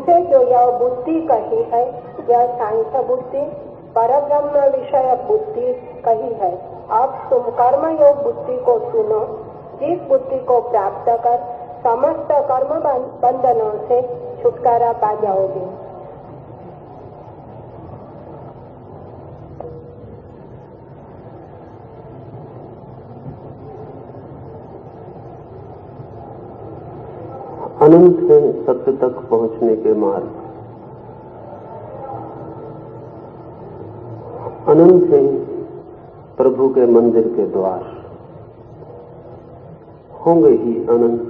इनसे जो यह बुद्धि कही है, यह सांख्य बुद्धि परब्रह्म विषय बुद्धि कही है। अब तुम कर्मयोग बुद्धि को सुनो, जिस बुद्धि को प्राप्त कर समस्त कर्म बंधनों से छुटकारा पा जाओगे। अनंत है सत्य तक पहुंचने के मार्ग, अनंत है प्रभु के मंदिर के द्वार, होंगे ही अनंत,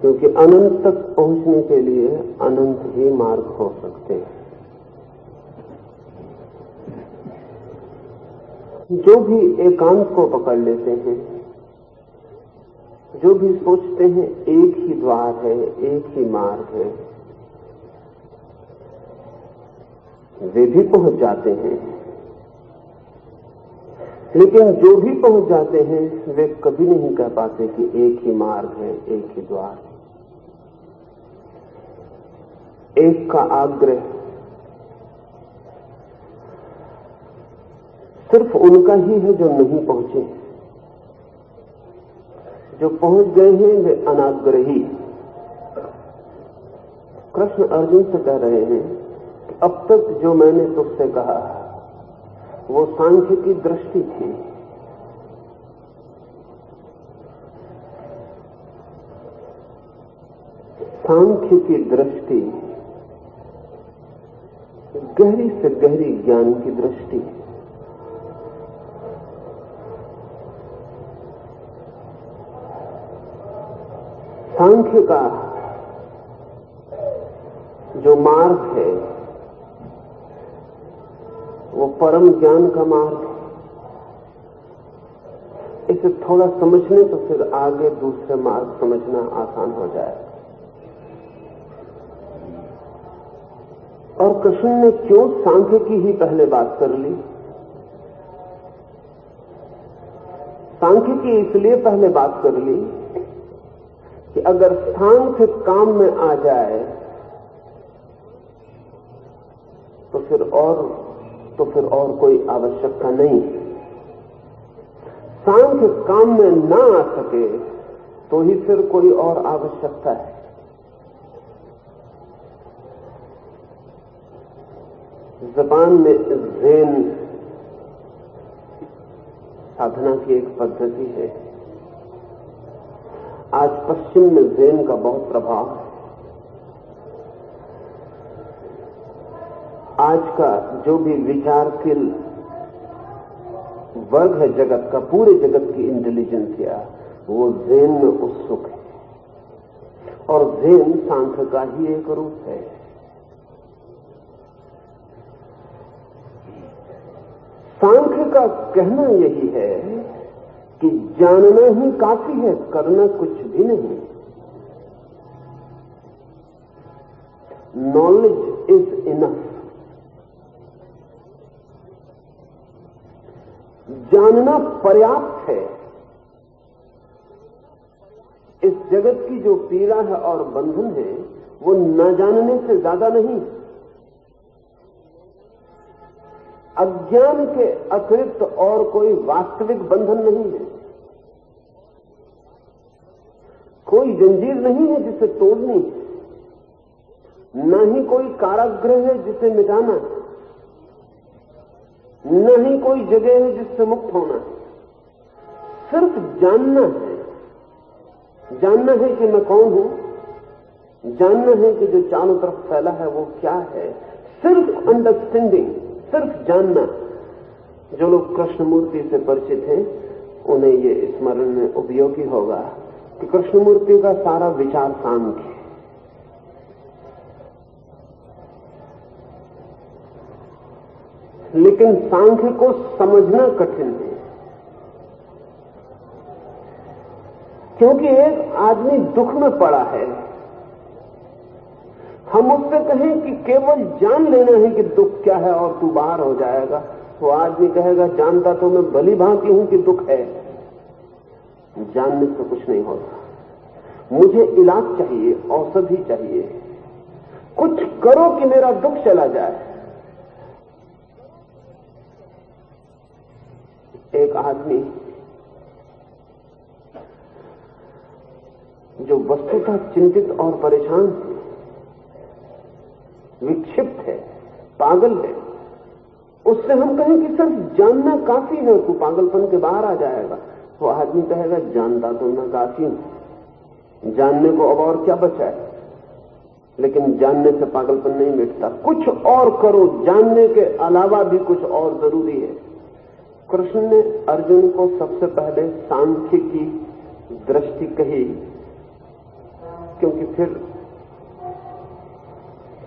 क्योंकि अनंत तक पहुंचने के लिए अनंत ही मार्ग हो सकते हैं। जो भी एकांत को पकड़ लेते हैं, जो भी सोचते हैं एक ही द्वार है, एक ही मार्ग है, वे भी पहुंच जाते हैं। लेकिन जो भी पहुंच जाते हैं वे कभी नहीं कह पाते कि एक ही मार्ग है, एक ही द्वार है। एक का आग्रह सिर्फ उनका ही है जो नहीं पहुंचे। जो पहुंच गए हैं वे अनाग्रही। कृष्ण अर्जुन से कह रहे हैं कि अब तक जो मैंने तुझसे कहा वो सांख्य की दृष्टि थी, सांख्य की दृष्टि गहरी से गहरी ज्ञान की दृष्टि। सांख्य का जो मार्ग है वो परम ज्ञान का मार्ग है। इसे थोड़ा समझने तो फिर आगे दूसरे मार्ग समझना आसान हो जाए। और कृष्ण ने क्यों सांख्य की ही पहले बात कर ली? सांख्य की इसलिए पहले बात कर ली कि अगर सांख्य काम में आ जाए तो फिर और कोई आवश्यकता नहीं। सांख्य काम में ना आ सके तो ही फिर कोई और आवश्यकता है। जापान में ज़ेन साधना की एक पद्धति है। आज पश्चिम में ज़ेन का बहुत प्रभाव है। आज का जो भी विचारशील वर्ग है जगत का, पूरे जगत की इंटेलिजेंसिया, वो ज़ेन में उत्सुक है। और ज़ेन सांख्य का ही एक रूप है। सांख्य का कहना यही है कि जानना ही काफी है, करना कुछ भी नहीं। Knowledge is enough. जानना पर्याप्त है। इस जगत की जो पीड़ा है और बंधन है वो न जानने से ज्यादा नहीं। अज्ञान के अतिरिक्त और कोई वास्तविक बंधन नहीं है। कोई जंजीर नहीं है जिसे तोड़नी, न ही कोई कारागृह है जिसे मिटाना, न ही कोई जगह है जिससे मुक्त होना। सिर्फ जानना है। जानना है कि मैं कौन हूं, जानना है कि जो चारों तरफ फैला है वो क्या है। सिर्फ अंडरस्टैंडिंग, सिर्फ जानना। जो लोग कृष्णमूर्ति से परिचित हैं उन्हें ये स्मरण में उपयोगी होगा कि कृष्णमूर्ति का सारा विचार सांख्य है। लेकिन सांख्य को समझना कठिन है, क्योंकि एक आदमी दुख में पड़ा है। हम उससे कहें कि केवल जान लेना है कि दुख क्या है और तू बाहर हो जाएगा, तो आदमी कहेगा जानता तो मैं भली भांति हूं कि दुख है। जानने से कुछ नहीं होता। मुझे इलाज चाहिए, औषधि चाहिए, कुछ करो कि मेरा दुख चला जाए। एक आदमी जो वस्तुतः चिंतित और परेशान है, विक्षिप्त है, पागल है, उससे हम कहें कि सिर्फ जानना काफी है, तू पागलपन के बाहर आ जाएगा, वो आदमी कहेगा जानता तो मैं काफी हूं, जानने को अब और क्या बचा है। लेकिन जानने से पागलपन नहीं मिटता, कुछ और करो, जानने के अलावा भी कुछ और जरूरी है। कृष्ण ने अर्जुन को सबसे पहले सांख्य की दृष्टि कही, क्योंकि फिर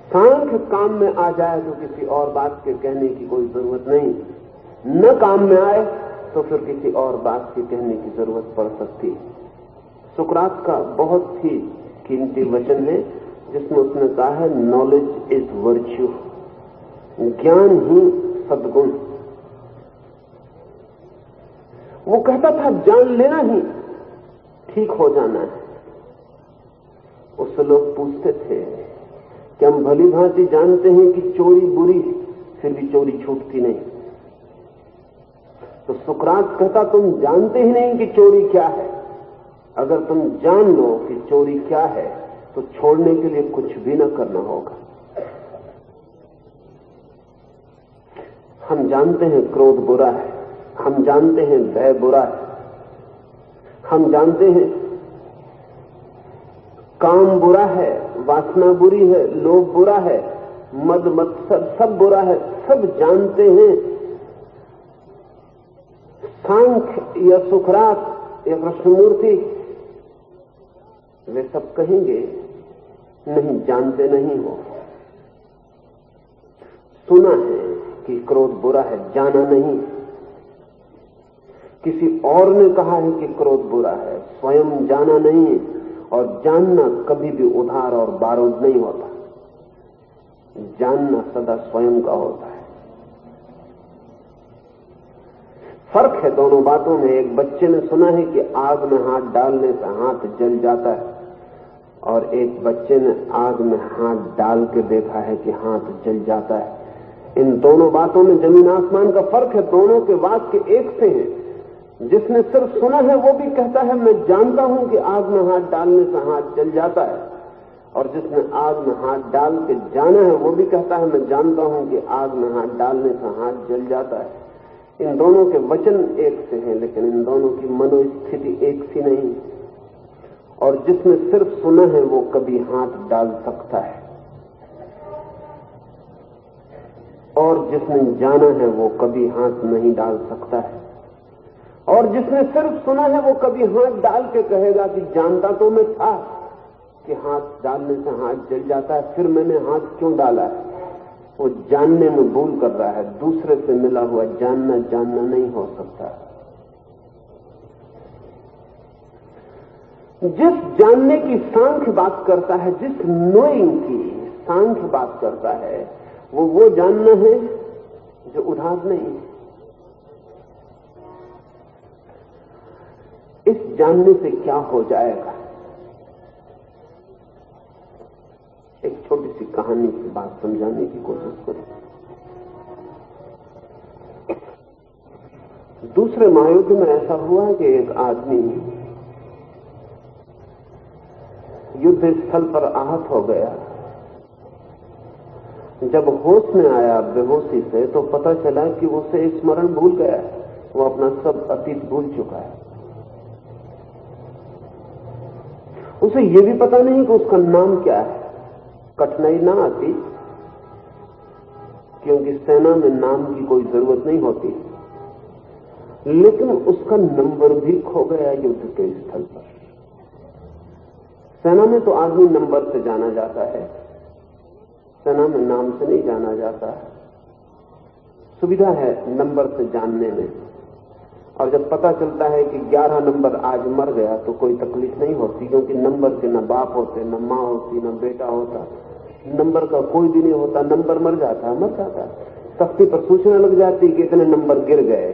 सांख्य काम में आ जाए तो किसी और बात के कहने की कोई जरूरत नहीं, न काम में आए तो फिर किसी और बात के कहने की जरूरत पड़ सकती है। सुकरात का बहुत ही कीमती वचन है जिसमें उसने कहा है नॉलेज इज वर्च्यू, ज्ञान ही सद्गुण। वो कहता था जान लेना ही ठीक हो जाना है। उससे लोग पूछते थे कि हम भली भांति जानते हैं कि चोरी बुरी, फिर भी चोरी छूटती नहीं। तो सुकरात कहता तुम जानते ही नहीं कि चोरी क्या है। अगर तुम जान लो कि चोरी क्या है तो छोड़ने के लिए कुछ भी न करना होगा। हम जानते हैं क्रोध बुरा है, हम जानते हैं भय बुरा है, हम जानते हैं काम बुरा है, वासना बुरी है, लोभ बुरा है, मद मत्सर सब बुरा है, सब जानते हैं। सांख्य या सुकरात या कृष्णमूर्ति वे सब कहेंगे नहीं, जानते नहीं हो। सुना है कि क्रोध बुरा है, जाना नहीं। किसी और ने कहा है कि क्रोध बुरा है, स्वयं जाना नहीं है। और जानना कभी भी उधार और बारूद नहीं होता, जानना सदा स्वयं का होता है। फर्क है दोनों बातों में। एक बच्चे ने सुना है कि आग में हाथ डालने से हाथ जल जाता है, और एक बच्चे ने आग में हाथ डाल के देखा है कि हाथ जल जाता है। इन दोनों बातों में जमीन आसमान का फर्क है। दोनों के वाक्य एक से हैं। जिसने सिर्फ सुना है वो भी कहता है मैं जानता हूं कि आग में हाथ डालने से हाथ जल जाता है, और जिसने आग में हाथ डाल के जाना है वो भी कहता है मैं जानता हूं कि आग में हाथ डालने से हाथ जल जाता है। इन दोनों के वचन एक से हैं, लेकिन इन दोनों की मनोस्थिति एक सी नहीं। और जिसने सिर्फ सुना है वो कभी हाथ डाल सकता है, और जिसने जाना है वो कभी हाथ नहीं डाल सकता है। और जिसने सिर्फ सुना है वो कभी हाथ डाल के कहेगा कि जानता तो मैं था कि हाथ डालने से हाथ जल जाता है, फिर मैंने हाथ क्यों डाला है। वो जानने में भूल कर रहा है। दूसरे से मिला हुआ जानना जानना नहीं हो सकता। जिस जानने की सांख्य बात करता है, जिस नोइंग की सांख्य बात करता है, वो जानना है जो उधार नहीं है। इस जानने से क्या हो जाएगा? एक छोटी सी कहानी की बात समझाने की कोशिश करें। दूसरे महायुद्ध में ऐसा हुआ कि एक आदमी युद्ध स्थल पर आहत हो गया। जब होश में आया बेहोशी से, तो पता चला कि उसे स्मरण भूल गया, वो अपना सब अतीत भूल चुका है। उसे यह भी पता नहीं कि उसका नाम क्या है। कठिनाई ना आती, क्योंकि सेना में नाम की कोई जरूरत नहीं होती, लेकिन उसका नंबर भी खो गया युद्ध के स्थल पर। सेना में तो आदमी नंबर से जाना जाता है, सेना में नाम से नहीं जाना जाता है। सुविधा है नंबर से जानने में, और जब पता चलता है कि 11 नंबर आज मर गया तो कोई तकलीफ नहीं होती, क्योंकि नंबर के न बाप होते, न मां होती, न बेटा होता, नंबर का कोई भी नहीं होता। नंबर मर जाता है, मर जाता है। तख्ती पर सूचना लग जाती कि इतने नंबर गिर गए,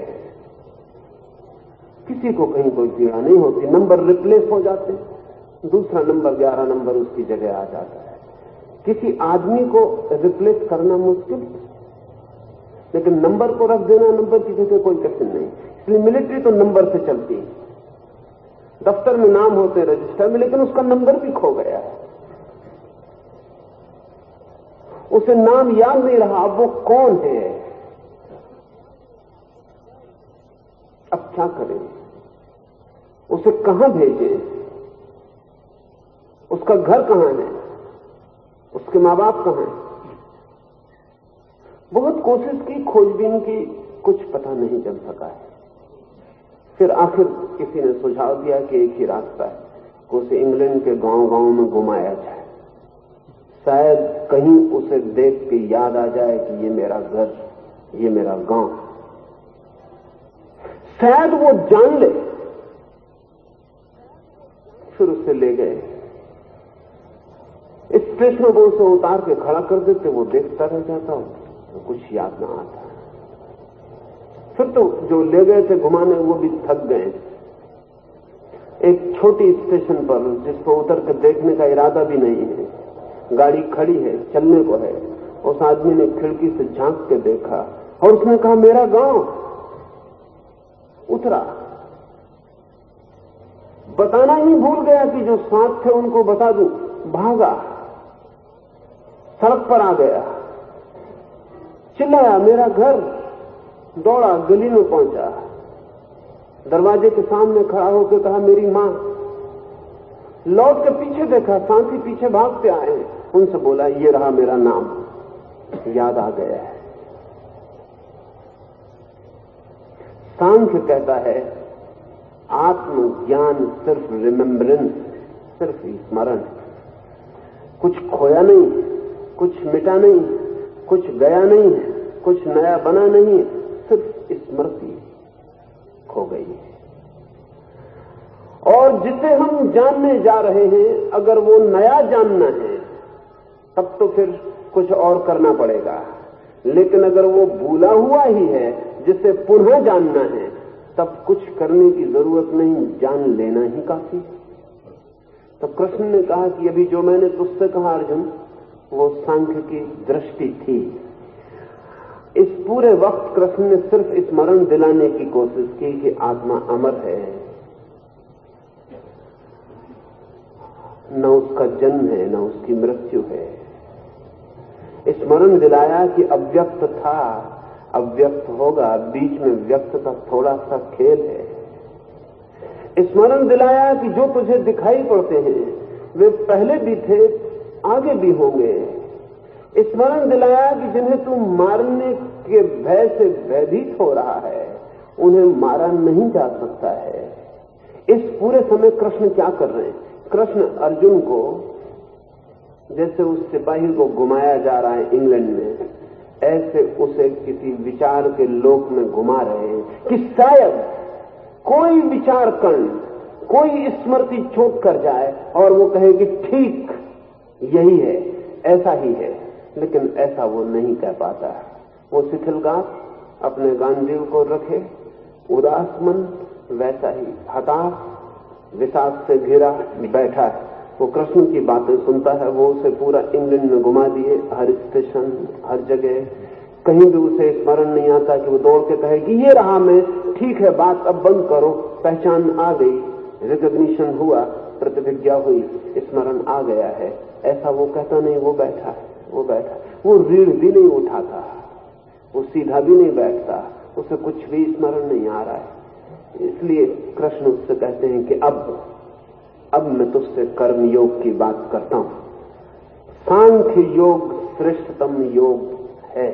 किसी को कहीं कोई पीड़ा नहीं होती। नंबर रिप्लेस हो जाते, दूसरा नंबर 11 नंबर उसकी जगह आ जाता है। किसी आदमी को रिप्लेस करना मुश्किल, लेकिन नंबर को रख देना नंबर की जगह कोई कठिन नहीं। इसलिए मिलिट्री तो नंबर से चलती है। दफ्तर में नाम होते रजिस्टर में, लेकिन उसका नंबर भी खो गया है, उसे नाम याद नहीं रहा, अब वो कौन है, अब क्या करें, उसे कहां भेजें, उसका घर कहां है, उसके मां बाप कहां हैं। बहुत कोशिश की, खोजबीन की, कुछ पता नहीं चल सका है। फिर आखिर किसी ने सुझाव दिया कि एक ही रास्ता है कि उसे इंग्लैंड के गांव-गांव में घुमाया जाए, शायद कहीं उसे देख के याद आ जाए कि ये मेरा घर, ये मेरा गांव, शायद वो जान ले। फिर उसे ले गए, स्टेशनों पर उसे उतार के खड़ा कर देते, वो देखता रह जाता, तो कुछ याद ना आता। फिर तो जो ले गए थे घुमाने वो भी थक गए। एक छोटी स्टेशन पर जिस पर उतर कर देखने का इरादा भी नहीं है, गाड़ी खड़ी है, चलने को है, उस आदमी ने खिड़की से झांक के देखा और उसने कहा मेरा गांव। उतरा, बताना ही भूल गया कि जो साथ थे उनको बता दूं, भागा, सड़क पर आ गया, चिल्लाया मेरा घर, दौड़ा, गली में पहुंचा, दरवाजे के सामने खड़ा होकर कहा मेरी मां। लौट के पीछे देखा, साथी पीछे भागते आए, उनसे बोला ये रहा मेरा नाम, याद आ गया है। सांख्य कहता है आत्मज्ञान सिर्फ रिमेम्बरेंस, सिर्फ स्मरण, कुछ खोया नहीं, कुछ मिटा नहीं, कुछ गया नहीं, कुछ नया बना नहीं, सिर्फ स्मृति खो गई है। और जिसे हम जानने जा रहे हैं, अगर वो नया जानना है तब तो फिर कुछ और करना पड़ेगा, लेकिन अगर वो भूला हुआ ही है जिसे पुनः जानना है, तब कुछ करने की जरूरत नहीं, जान लेना ही काफी। तो कृष्ण ने कहा कि अभी जो मैंने तुझसे कहा अर्जुन, वो सांख्य की दृष्टि थी। इस पूरे वक्त कृष्ण ने सिर्फ स्मरण दिलाने की कोशिश की कि आत्मा अमर है, न उसका जन्म है न उसकी मृत्यु है। स्मरण दिलाया कि अव्यक्त था, अव्यक्त होगा, बीच में व्यक्त का थोड़ा सा खेल है। स्मरण दिलाया कि जो तुझे दिखाई पड़ते हैं वे पहले भी थे, आगे भी होंगे। स्मरण दिलाया कि जिन्हें तू मारने के भय से भयभीत हो रहा है, उन्हें मारा नहीं जा सकता है। इस पूरे समय कृष्ण क्या कर रहे हैं? कृष्ण अर्जुन को जैसे उस सिपाही को घुमाया जा रहा है इंग्लैंड में, ऐसे उसे किसी विचार के लोक में घुमा रहे हैं कि शायद कोई विचार कर्ण, कोई स्मृति चोट कर जाए और वो कहे कि ठीक यही है, ऐसा ही है, लेकिन ऐसा वो नहीं कह पाता है। वो शिथिलगात अपने गांडीव को रखे, उदास मन वैसा ही हताश विषाद से घिरा बैठा है। वो कृष्ण की बातें सुनता है, वो उसे पूरा इंग्लैंड में घुमा दिए, हर स्टेशन, हर जगह, कहीं भी उसे स्मरण नहीं आता कि वो दौड़ के कहे कि ये रहा मैं, ठीक है बात अब बंद करो, पहचान आ गई, रिकॉग्निशन हुआ, प्रतिभिज्ञा हुई, स्मरण आ गया है। ऐसा वो कहता नहीं, वो बैठा है, वो बैठा, वो रीढ़ भी नहीं उठाता, वो सीधा भी नहीं बैठता, उसे कुछ भी स्मरण नहीं आ रहा है। इसलिए कृष्ण उससे कहते हैं कि अब मैं तुझसे कर्म योग की बात करता हूं। सांख्य योग श्रेष्ठतम योग है।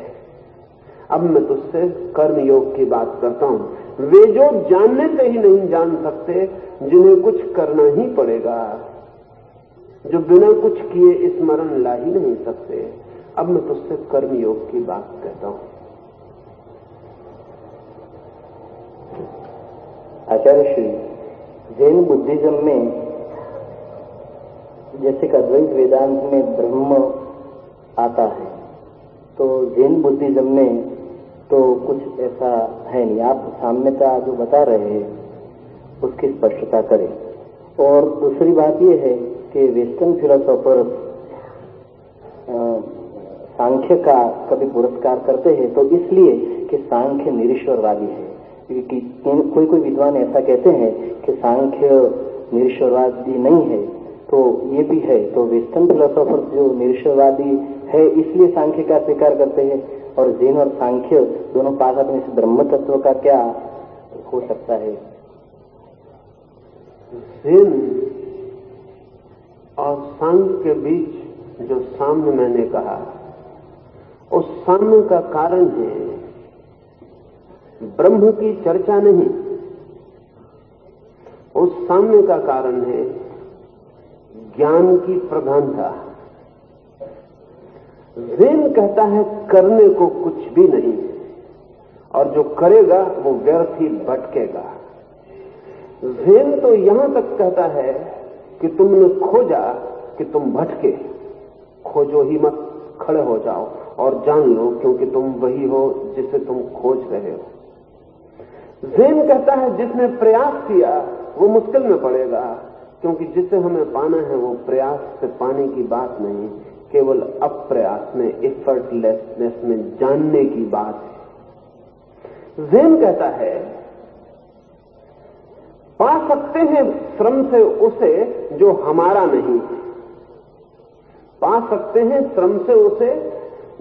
अब मैं तुझसे कर्म योग की बात करता हूं। वे जो जानने से ही नहीं जान सकते, जिन्हें कुछ करना ही पड़ेगा, जो बिना कुछ किए स्मरण ला ही नहीं सकते। अब मैं तुझसे कर्म योग की बात कहता हूं। आचार्य श्री, जैन बुद्धिज्म में जैसे कि अद्वैत वेदांत में ब्रह्म आता है, तो जैन बुद्धिज्म में तो कुछ ऐसा है नहीं। आप साम्यता जो बता रहे हैं उसकी स्पष्टता करें। और दूसरी बात यह है कि वेस्टर्न फिलोसोफर्स सांख्य का कभी पुरस्कार करते हैं तो इसलिए कि सांख्य निरीश्वरवादी है, क्योंकि कोई कोई विद्वान ऐसा कहते हैं कि सांख्य निरीश्वरवादी नहीं है, तो ये भी है। तो वेस्टर्न फिलोसोफर जो निरीश्वरवादी है इसलिए सांख्य का स्वीकार करते हैं, और जैन और सांख्य दोनों पास में से ब्रह्म तत्व का क्या हो सकता है? जैन और सांख्य के बीच जो साम्य मैंने कहा, उस साम्य का कारण है ब्रह्म की चर्चा नहीं, उस साम्य का कारण है ज्ञान की प्रधानता। ज़ेन कहता है करने को कुछ भी नहीं, और जो करेगा वो व्यर्थ ही भटकेगा। ज़ेन तो यहां तक कहता है कि तुमने खोजा कि तुम भटके, खोजो ही मत, खड़े हो जाओ और जान लो, क्योंकि तुम वही हो जिसे तुम खोज रहे हो। ज़ेन कहता है जिसने प्रयास किया वो मुश्किल में पड़ेगा, क्योंकि जिसे हमें पाना है वो प्रयास से पाने की बात नहीं, केवल अप्रयास में, एफर्टलेसनेस में जानने की बात है। ज़ेन कहता है पा सकते हैं श्रम से उसे जो हमारा नहीं, पा सकते हैं श्रम से उसे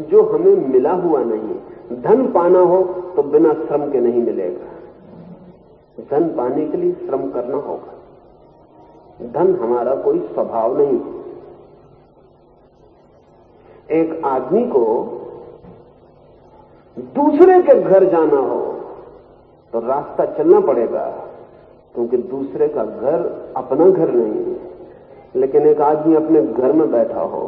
जो हमें मिला हुआ नहीं। धन पाना हो तो बिना श्रम के नहीं मिलेगा, धन पाने के लिए श्रम करना होगा। धन हमारा कोई स्वभाव नहीं। एक आदमी को दूसरे के घर जाना हो तो रास्ता चलना पड़ेगा, क्योंकि दूसरे का घर अपना घर नहीं है। लेकिन एक आदमी अपने घर में बैठा हो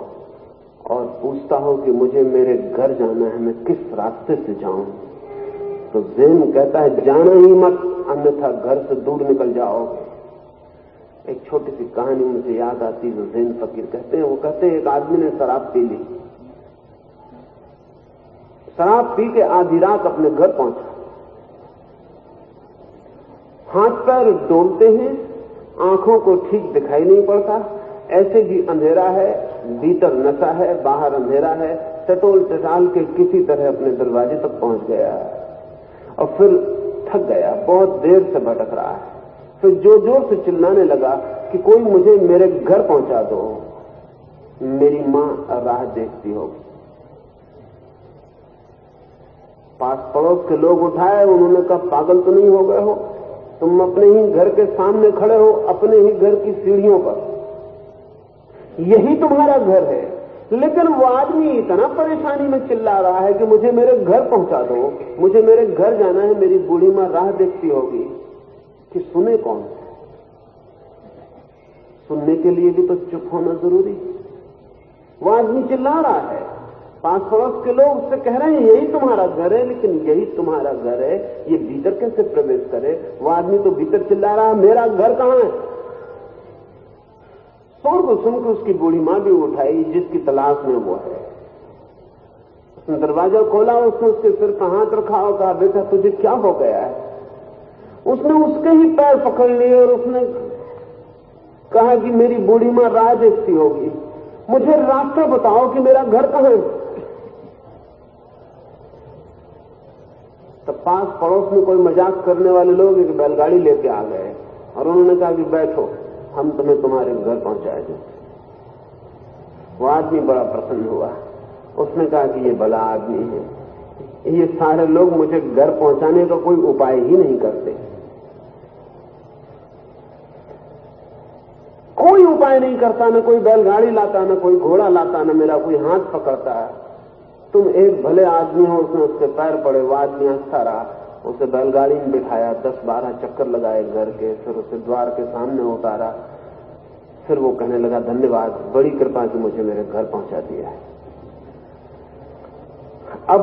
और पूछता हो कि मुझे मेरे घर जाना है, मैं किस रास्ते से जाऊं, तो ज़ेन कहता है जाना ही मत, अन्यथा घर से दूर निकल जाओगे। एक छोटी सी कहानी मुझे याद आती जो ज़ेन फकीर कहते हैं। वो कहते हैं एक आदमी ने शराब पी ली, शराब पी के आधी रात अपने घर पहुंचा, हाथ पैर डोलते हैं, आंखों को ठीक दिखाई नहीं पड़ता, ऐसे भी अंधेरा है, भीतर नशा है, बाहर अंधेरा है, टटोल टटाल के किसी तरह अपने दरवाजे तक पहुंच गया और फिर थक गया, बहुत देर से भटक रहा है। फिर जोर जोर से चिल्लाने लगा कि कोई मुझे मेरे घर पहुंचा दो, मेरी मां राह देखती होगी। पास पड़ोस के लोग उठाए, उन्होंने कहा पागल तो नहीं हो गए हो, तुम अपने ही घर के सामने खड़े हो, अपने ही घर की सीढ़ियों पर, यही तुम्हारा घर है। लेकिन वो आदमी इतना परेशानी में चिल्ला रहा है कि मुझे मेरे घर पहुंचा दो, मुझे मेरे घर जाना है, मेरी बूढ़ी मां राह देखती होगी, कि सुने कौन? सुनने के लिए भी तो चुप होना जरूरी। वो आदमी चिल्ला रहा है, पास पड़ोस के लोग उससे कह रहे हैं यही तुम्हारा घर है, लेकिन यही तुम्हारा घर है, ये भीतर कैसे प्रवेश करे? वो आदमी तो भीतर चिल्ला रहा है मेरा घर कहां है? शोर को सुनकर उसकी बूढ़ी मां भी उठाई, जिसकी तलाश में वो है। उसने दरवाजा खोला, उसने उसके सिर पर हाथ रखा और कहा बेटा तुझे क्या हो गया है? उसने उसके ही पैर पकड़ लिए और उसने कहा कि मेरी बूढ़ी मां राह देखती होगी, मुझे रास्ता बताओ कि मेरा घर कहां है। तो पास पड़ोस में कोई मजाक करने वाले लोग एक बैलगाड़ी लेके आ गए और उन्होंने कहा कि बैठो, हम तुम्हें तुम्हारे घर पहुंचाएंगे। वो आदमी बड़ा प्रसन्न हुआ, उसने कहा कि ये भला आदमी है, ये सारे लोग मुझे घर पहुंचाने का कोई उपाय ही नहीं करते, कोई उपाय नहीं करता, न कोई बैलगाड़ी लाता, न कोई घोड़ा लाता, न मेरा कोई हाथ पकड़ता। तुम एक भले आदमी हो। उसने उसके पैर पड़े, वो आदमी हंसता रहा, उसे बैलगाड़ी में बिठाया, 10-12 चक्कर लगाए घर के, फिर उसे द्वार के सामने उतारा। फिर वो कहने लगा धन्यवाद, बड़ी कृपा कि मुझे मेरे घर पहुंचा दिया है। अब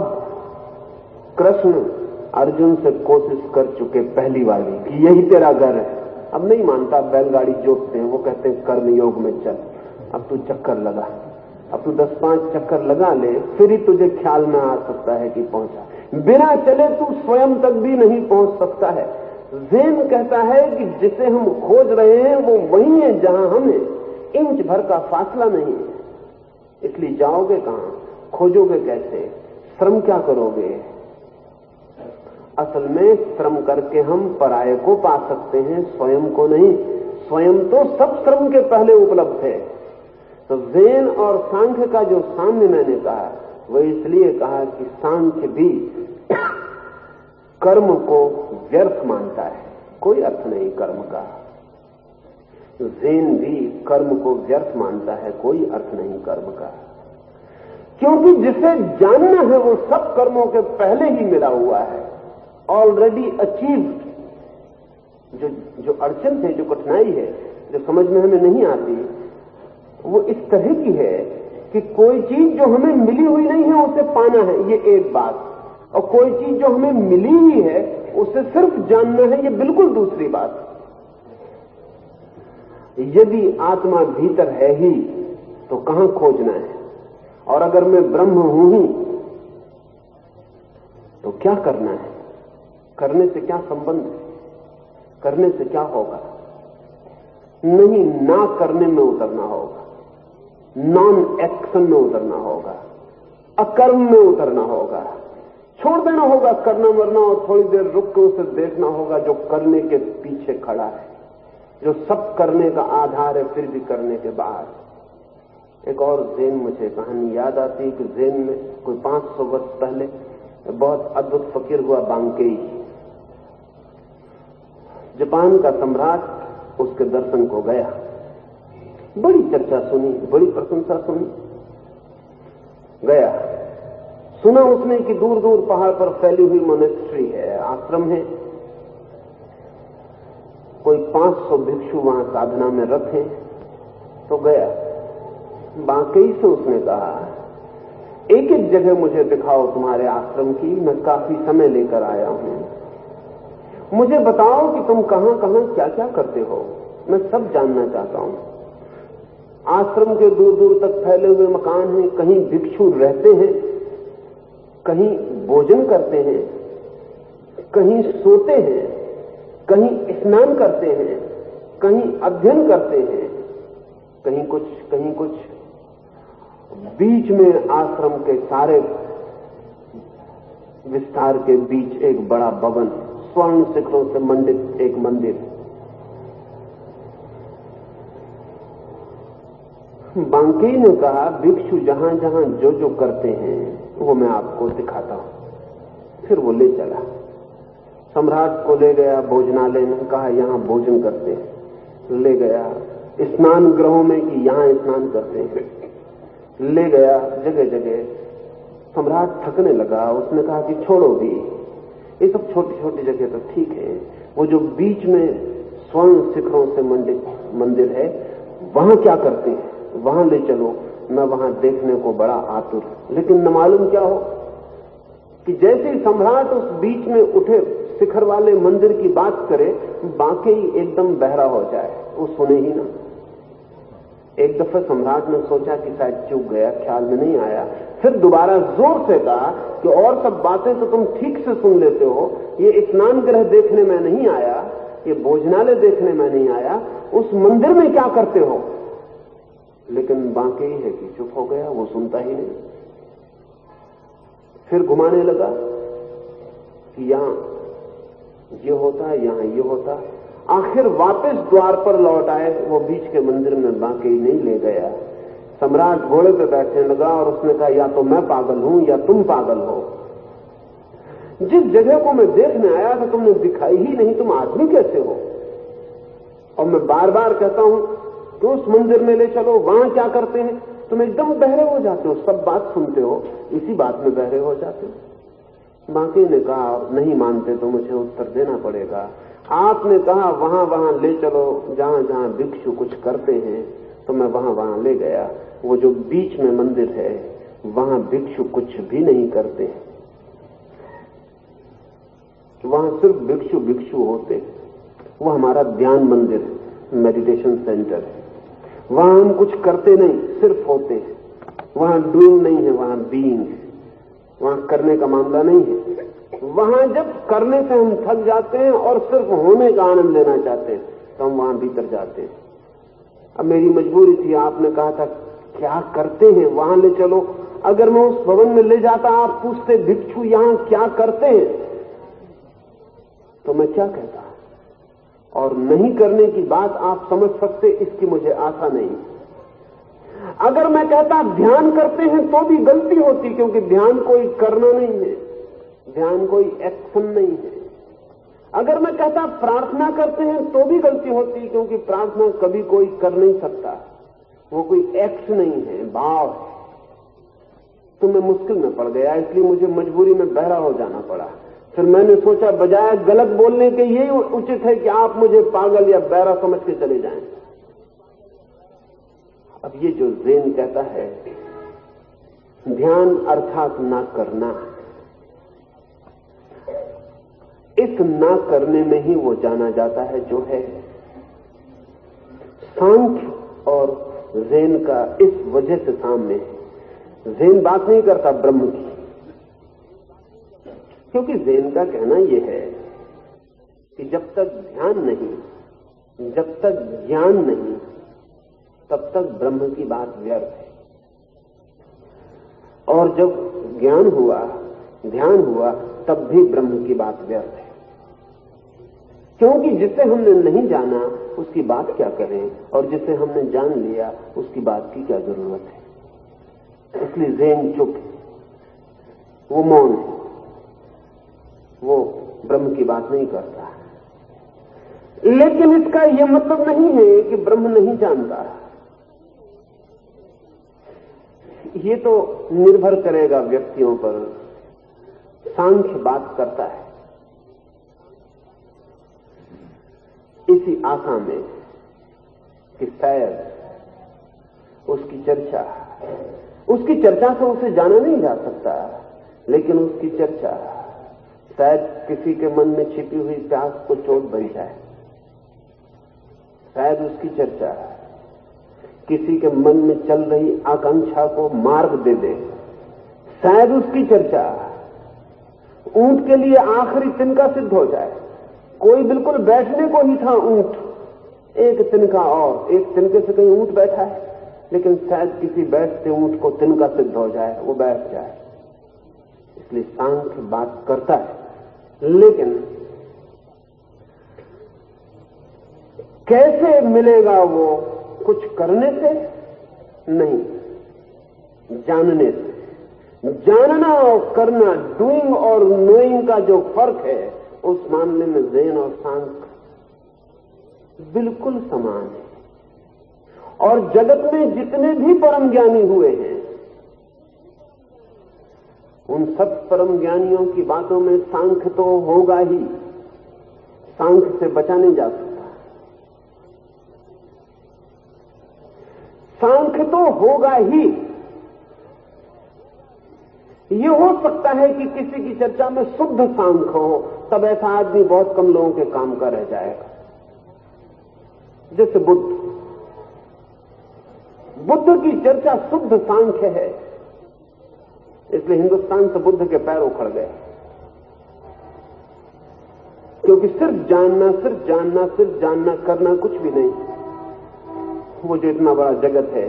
कृष्ण अर्जुन से कोशिश कर चुके पहली वाली कि यही तेरा घर है। अब नहीं मानता, बैलगाड़ी जोतते हैं, वो कहते हैं कर्म योग में चल, अब तू चक्कर लगा, अब तू 10-5 चक्कर लगा ले, फिर ही तुझे ख्याल में आ सकता है कि पहुंचा। बिना चले तू स्वयं तक भी नहीं पहुंच सकता है। ज़ेन कहता है कि जिसे हम खोज रहे हैं वो वही है जहां हम हैं, इंच भर का फासला नहीं है, इसलिए जाओगे कहां? खोजोगे कैसे? श्रम क्या करोगे? असल में श्रम करके हम पराये को पा सकते हैं, स्वयं को नहीं। स्वयं तो सब श्रम के पहले उपलब्ध है। तो ज़ेन और सांख्य का जो साम्य मैंने कहा, वो इसलिए कहा कि सांख्य भी कर्म को व्यर्थ मानता है, कोई अर्थ नहीं कर्म का। ज़ेन भी कर्म को व्यर्थ मानता है, कोई अर्थ नहीं कर्म का। क्योंकि जिसे जानना है वो सब कर्मों के पहले ही मिला हुआ है, ऑलरेडी अचीव्ड। जो अड़चन है, जो कठिनाई है, जो समझ में हमें नहीं आती, वो इस तरह की है कि कोई चीज जो हमें मिली हुई नहीं है उसे पाना है, ये एक बात, और कोई चीज जो हमें मिली ही है उसे सिर्फ जानना है, ये बिल्कुल दूसरी बात। यदि आत्मा भीतर है ही तो कहां खोजना है? और अगर मैं ब्रह्म हूं ही तो क्या करना है? करने से क्या संबंध है? करने से क्या होगा? नहीं, ना करने में उतरना होगा, नॉन एक्शन में उतरना होगा, अकर्म में उतरना होगा, छोड़ देना होगा करना मरना, और थोड़ी देर रुक के उसे देखना होगा जो करने के पीछे खड़ा है, जो सब करने का आधार है, फिर भी करने के बाद। एक और ज़ेन मुझे कहानी याद आती है कि ज़ेन में कोई 500 वर्ष पहले बहुत अद्भुत फकीर हुआ बांकेई। जापान का सम्राट उसके दर्शन को गया, बड़ी चर्चा सुनी, बड़ी प्रशंसा सुनी। गया, सुना उसने कि दूर दूर पहाड़ पर फैली हुई मोनेस्ट्री है, आश्रम है, कोई 500 भिक्षु वहां साधना में रत हैं। तो गया, बांकेई से उसने कहा, एक एक जगह मुझे दिखाओ तुम्हारे आश्रम की, मैं काफी समय लेकर आया हूं, मुझे बताओ कि तुम कहां कहां क्या क्या करते हो, मैं सब जानना चाहता हूं। आश्रम के दूर दूर तक फैले हुए मकान हैं, कहीं भिक्षु रहते हैं, कहीं भोजन करते हैं, कहीं सोते हैं, कहीं स्नान करते हैं, कहीं अध्ययन करते हैं, कहीं कुछ। बीच में आश्रम के सारे विस्तार के बीच एक बड़ा भवन, स्वर्ण शिखरों से मंडित एक मंदिर। बांकेई ने कहा, भिक्षु जहां जहां जो जो करते हैं वो मैं आपको दिखाता हूं। फिर वो ले चला, सम्राट को ले गया भोजनालय में, कहा यहां भोजन करते हैं, ले गया स्नान गृहों में कि यहां स्नान करते हैं, ले गया जगह जगह। सम्राट थकने लगा, उसने कहा कि छोड़ो भी, ये सब छोटी छोटी जगह तो ठीक है, वो जो बीच में स्वर्ण शिखरों से मंडित मंदिर है वहां क्या करते हैं, वहां ले चलो, मैं वहां देखने को बड़ा आतुर। लेकिन न मालूम क्या हो कि जैसे ही सम्राट उस बीच में उठे शिखर वाले मंदिर की बात करे, बांकेई एकदम बहरा हो जाए, वो सुने ही ना। एक दफे सम्राट ने सोचा कि शायद चूक गया, ख्याल में नहीं आया, फिर दोबारा जोर से कहा कि और सब बातें तो तुम ठीक से सुन लेते हो, ये स्नान गृह देखने में नहीं आया, ये भोजनालय देखने में नहीं आया, उस मंदिर में क्या करते हो? लेकिन बांकेई है कि चुप हो गया, वो सुनता ही नहीं। फिर घुमाने लगा कि यहां ये होता है, यहां ये होता है। आखिर वापस द्वार पर लौट आए, वो बीच के मंदिर में बांकेई नहीं ले गया। सम्राट घोड़े पे बैठने लगा और उसने कहा, या तो मैं पागल हूं या तुम पागल हो। जिस जगह को मैं देखने आया था तुमने दिखाई ही नहीं, तुम आदमी कैसे हो? और मैं बार बार कहता हूं कि उस मंदिर में ले चलो, वहां क्या करते हैं? तुम एकदम बहरे हो जाते हो, सब बात सुनते हो, इसी बात में बहरे हो जाते हो। बांकेई ने कहा, नहीं मानते तो मुझे उत्तर देना पड़ेगा। आपने कहा वहां वहां ले चलो जहां जहां भिक्षु कुछ करते हैं, तो मैं वहां वहां ले गया। वो जो बीच में मंदिर है वहां भिक्षु कुछ भी नहीं करते, वहां सिर्फ भिक्षु भिक्षु होते। वो हमारा ध्यान मंदिर है, मेडिटेशन सेंटर है, वहां हम कुछ करते नहीं, सिर्फ होते हैं। वहां डूइंग नहीं है, वहां बीइंग है, वहां करने का मामला नहीं है। वहां जब करने से हम थक जाते हैं और सिर्फ होने का आनंद लेना चाहते हैं तो हम वहां भीतर जाते हैं। अब मेरी मजबूरी थी, आपने कहा था क्या करते हैं वहां ले चलो, अगर मैं उस भवन में ले जाता, आप पूछते भिक्षु यहां क्या करते हैं, तो मैं क्या कहता? और नहीं करने की बात आप समझ सकते, इसकी मुझे आशा नहीं। अगर मैं कहता ध्यान करते हैं तो भी गलती होती, क्योंकि ध्यान कोई करना नहीं है, ध्यान कोई एक्शन नहीं है। अगर मैं कहता प्रार्थना करते हैं तो भी गलती होती, क्योंकि प्रार्थना कभी कोई कर नहीं सकता, वो कोई एक्ट नहीं है, भाव है। तो मैं मुश्किल में पड़ गया, इसलिए मुझे मजबूरी में बहरा हो जाना पड़ा। फिर मैंने सोचा बजाय गलत बोलने के यही उचित है कि आप मुझे पागल या बहरा समझ के चले जाएं। अब ये जो ज़ेन कहता है ध्यान अर्थात ना करना, इस ना करने में ही वो जाना जाता है जो है सांख्य और ज़ेन का इस वजह से सामने है। ज़ेन बात नहीं करता ब्रह्म की, क्योंकि ज़ेन का कहना यह है कि जब तक ध्यान नहीं, जब तक ज्ञान नहीं, तब तक ब्रह्म की बात व्यर्थ है। और जब ज्ञान हुआ, ध्यान हुआ, तब भी ब्रह्म की बात व्यर्थ है, क्योंकि जिसे हमने नहीं जाना उसकी बात क्या करें, और जिसे हमने जान लिया उसकी बात की क्या जरूरत है। इसलिए ज़ेन चुप है, वो मौन है, वो ब्रह्म की बात नहीं करता। लेकिन इसका यह मतलब नहीं है कि ब्रह्म नहीं जानता। ये तो निर्भर करेगा व्यक्तियों पर। सांख्य बात करता है इसी आशा में कि शायद उसकी चर्चा से उसे जाना नहीं जा सकता, लेकिन उसकी चर्चा शायद किसी के मन में छिपी हुई प्यास को चोट बन जाए, शायद उसकी चर्चा किसी के मन में चल रही आकांक्षा को मार्ग दे दे, शायद उसकी चर्चा ऊंट के लिए आखिरी तिनका सिद्ध हो जाए। कोई बिल्कुल बैठने को ही था ऊंट, एक तिनका और एक तिनके से कहीं ऊंट बैठा है, लेकिन शायद किसी बैठते ऊंट को तिनका सिद्ध हो जाए, वो बैठ जाए। इसलिए सांख्य बात करता है, लेकिन कैसे मिलेगा वो? कुछ करने से नहीं, जानने से। जानना और करना, डूइंग और नोइंग का जो फर्क है, उस मामले में ज़ेन और सांख्य बिल्कुल समान है। और जगत में जितने भी परम ज्ञानी हुए हैं, उन सब परम ज्ञानियों की बातों में सांख्य तो होगा ही, सांख्य से बचा नहीं जा सकता। सांख्य तो होगा ही। ये हो सकता है कि किसी की चर्चा में शुद्ध सांख्य हो, तब ऐसा आदमी बहुत कम लोगों के काम का रह जाएगा। जैसे बुद्ध की चर्चा शुद्ध सांख्य है, इसलिए हिंदुस्तान से बुद्ध के पैर उखड़ गए, क्योंकि सिर्फ जानना, सिर्फ जानना, सिर्फ जानना, करना कुछ भी नहीं। वो जो इतना बड़ा जगत है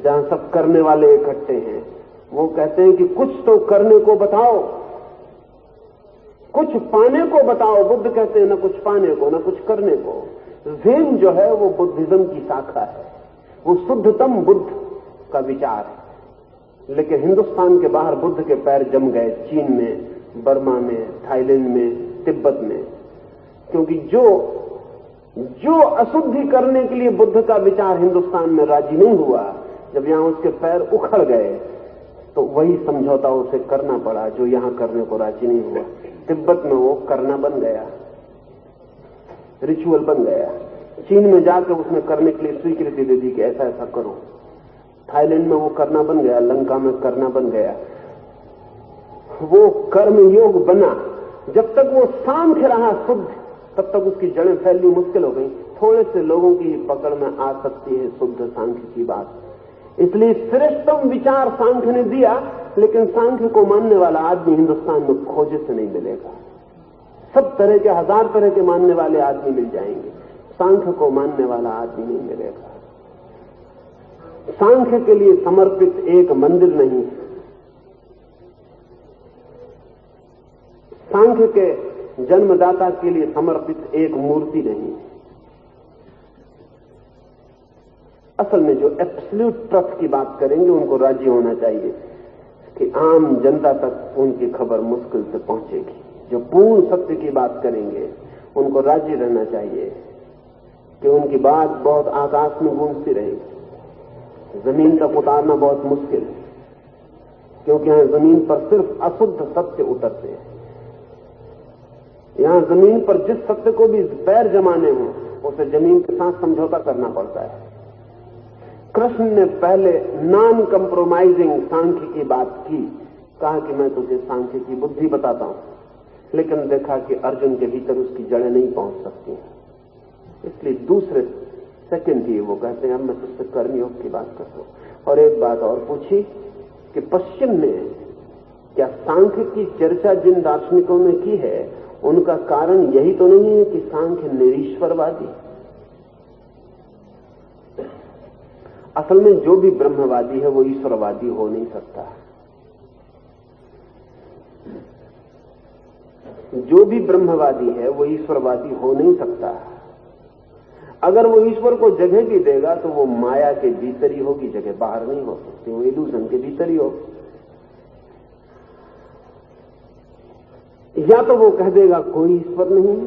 जहां सब करने वाले इकट्ठे हैं, वो कहते हैं कि कुछ तो करने को बताओ, कुछ पाने को बताओ। बुद्ध कहते हैं न कुछ पाने को, न कुछ करने को। ज़ेन जो है वो बुद्धिज्म की शाखा है, वो शुद्धतम बुद्ध का विचार है। लेकिन हिंदुस्तान के बाहर बुद्ध के पैर जम गए, चीन में, बर्मा में, थाईलैंड में, तिब्बत में, क्योंकि जो अशुद्धि करने के लिए बुद्ध का विचार हिंदुस्तान में राजी नहीं हुआ, जब यहां उसके पैर उखड़ गए तो वही समझौता उसे करना पड़ा जो यहां करने को राजी नहीं हुआ। तिब्बत में वो करना बन गया, रिचुअल बन गया। चीन में जाकर उसने करने के लिए स्वीकृति दे दी कि ऐसा ऐसा करो। थाईलैंड में वो करना बन गया, लंका में करना बन गया, वो कर्म योग बना। जब तक वो सांख्य रहा शुद्ध, तब तक उसकी जड़ें फैलनी मुश्किल हो गई। थोड़े से लोगों की पकड़ में आ सकती है शुद्ध सांख्य की बात, इसलिए श्रेष्ठतम विचार सांख्य ने दिया। लेकिन सांख्य को मानने वाला आदमी हिंदुस्तान में खोजे से नहीं मिलेगा। सब तरह के, हजार तरह के मानने वाले आदमी मिल जाएंगे, सांख्य को मानने वाला आदमी नहीं मिलेगा। सांख्य के लिए समर्पित एक मंदिर नहीं, सांख्य के जन्मदाता के लिए समर्पित एक मूर्ति नहीं। असल में जो एब्सोल्यूट ट्रस्ट की बात करेंगे उनको राजी होना चाहिए कि आम जनता तक उनकी खबर मुश्किल से पहुंचेगी। जो पूर्ण सत्य की बात करेंगे उनको राजी रहना चाहिए कि उनकी बात बहुत आकाश में गूंजती रहेगी। जमीन तक उतारना बहुत मुश्किल है, क्योंकि यहां जमीन पर सिर्फ अशुद्ध सत्य उतरते हैं। यहां जमीन पर जिस सत्य को भी पैर जमाने हो उसे जमीन के साथ समझौता करना पड़ता है। कृष्ण ने पहले नॉन कंप्रोमाइजिंग सांख्य की बात की, कहा कि मैं तुझे सांख्य की बुद्धि बताता हूं, लेकिन देखा कि अर्जुन के भीतर उसकी जड़ें नहीं पहुंच सकती, इसलिए दूसरे सेकंड ही वो कहते हैं अब मैं तुझसे कर्मयोग की बात करता हूं। और एक बात और पूछी कि पश्चिम में क्या सांख्य की चर्चा जिन दार्शनिकों ने की है उनका कारण यही तो नहीं है कि सांख्य निरीश्वरवादी? असल में जो भी ब्रह्मवादी है वो ईश्वरवादी हो नहीं सकता। जो भी ब्रह्मवादी है वो ईश्वरवादी हो नहीं सकता। अगर वो ईश्वर को जगह भी देगा तो वो माया के भीतर ही होगी, जगह बाहर नहीं हो सकती, वो इल्यूजन के भीतर ही होगी। या तो वो कह देगा कोई ईश्वर नहीं है,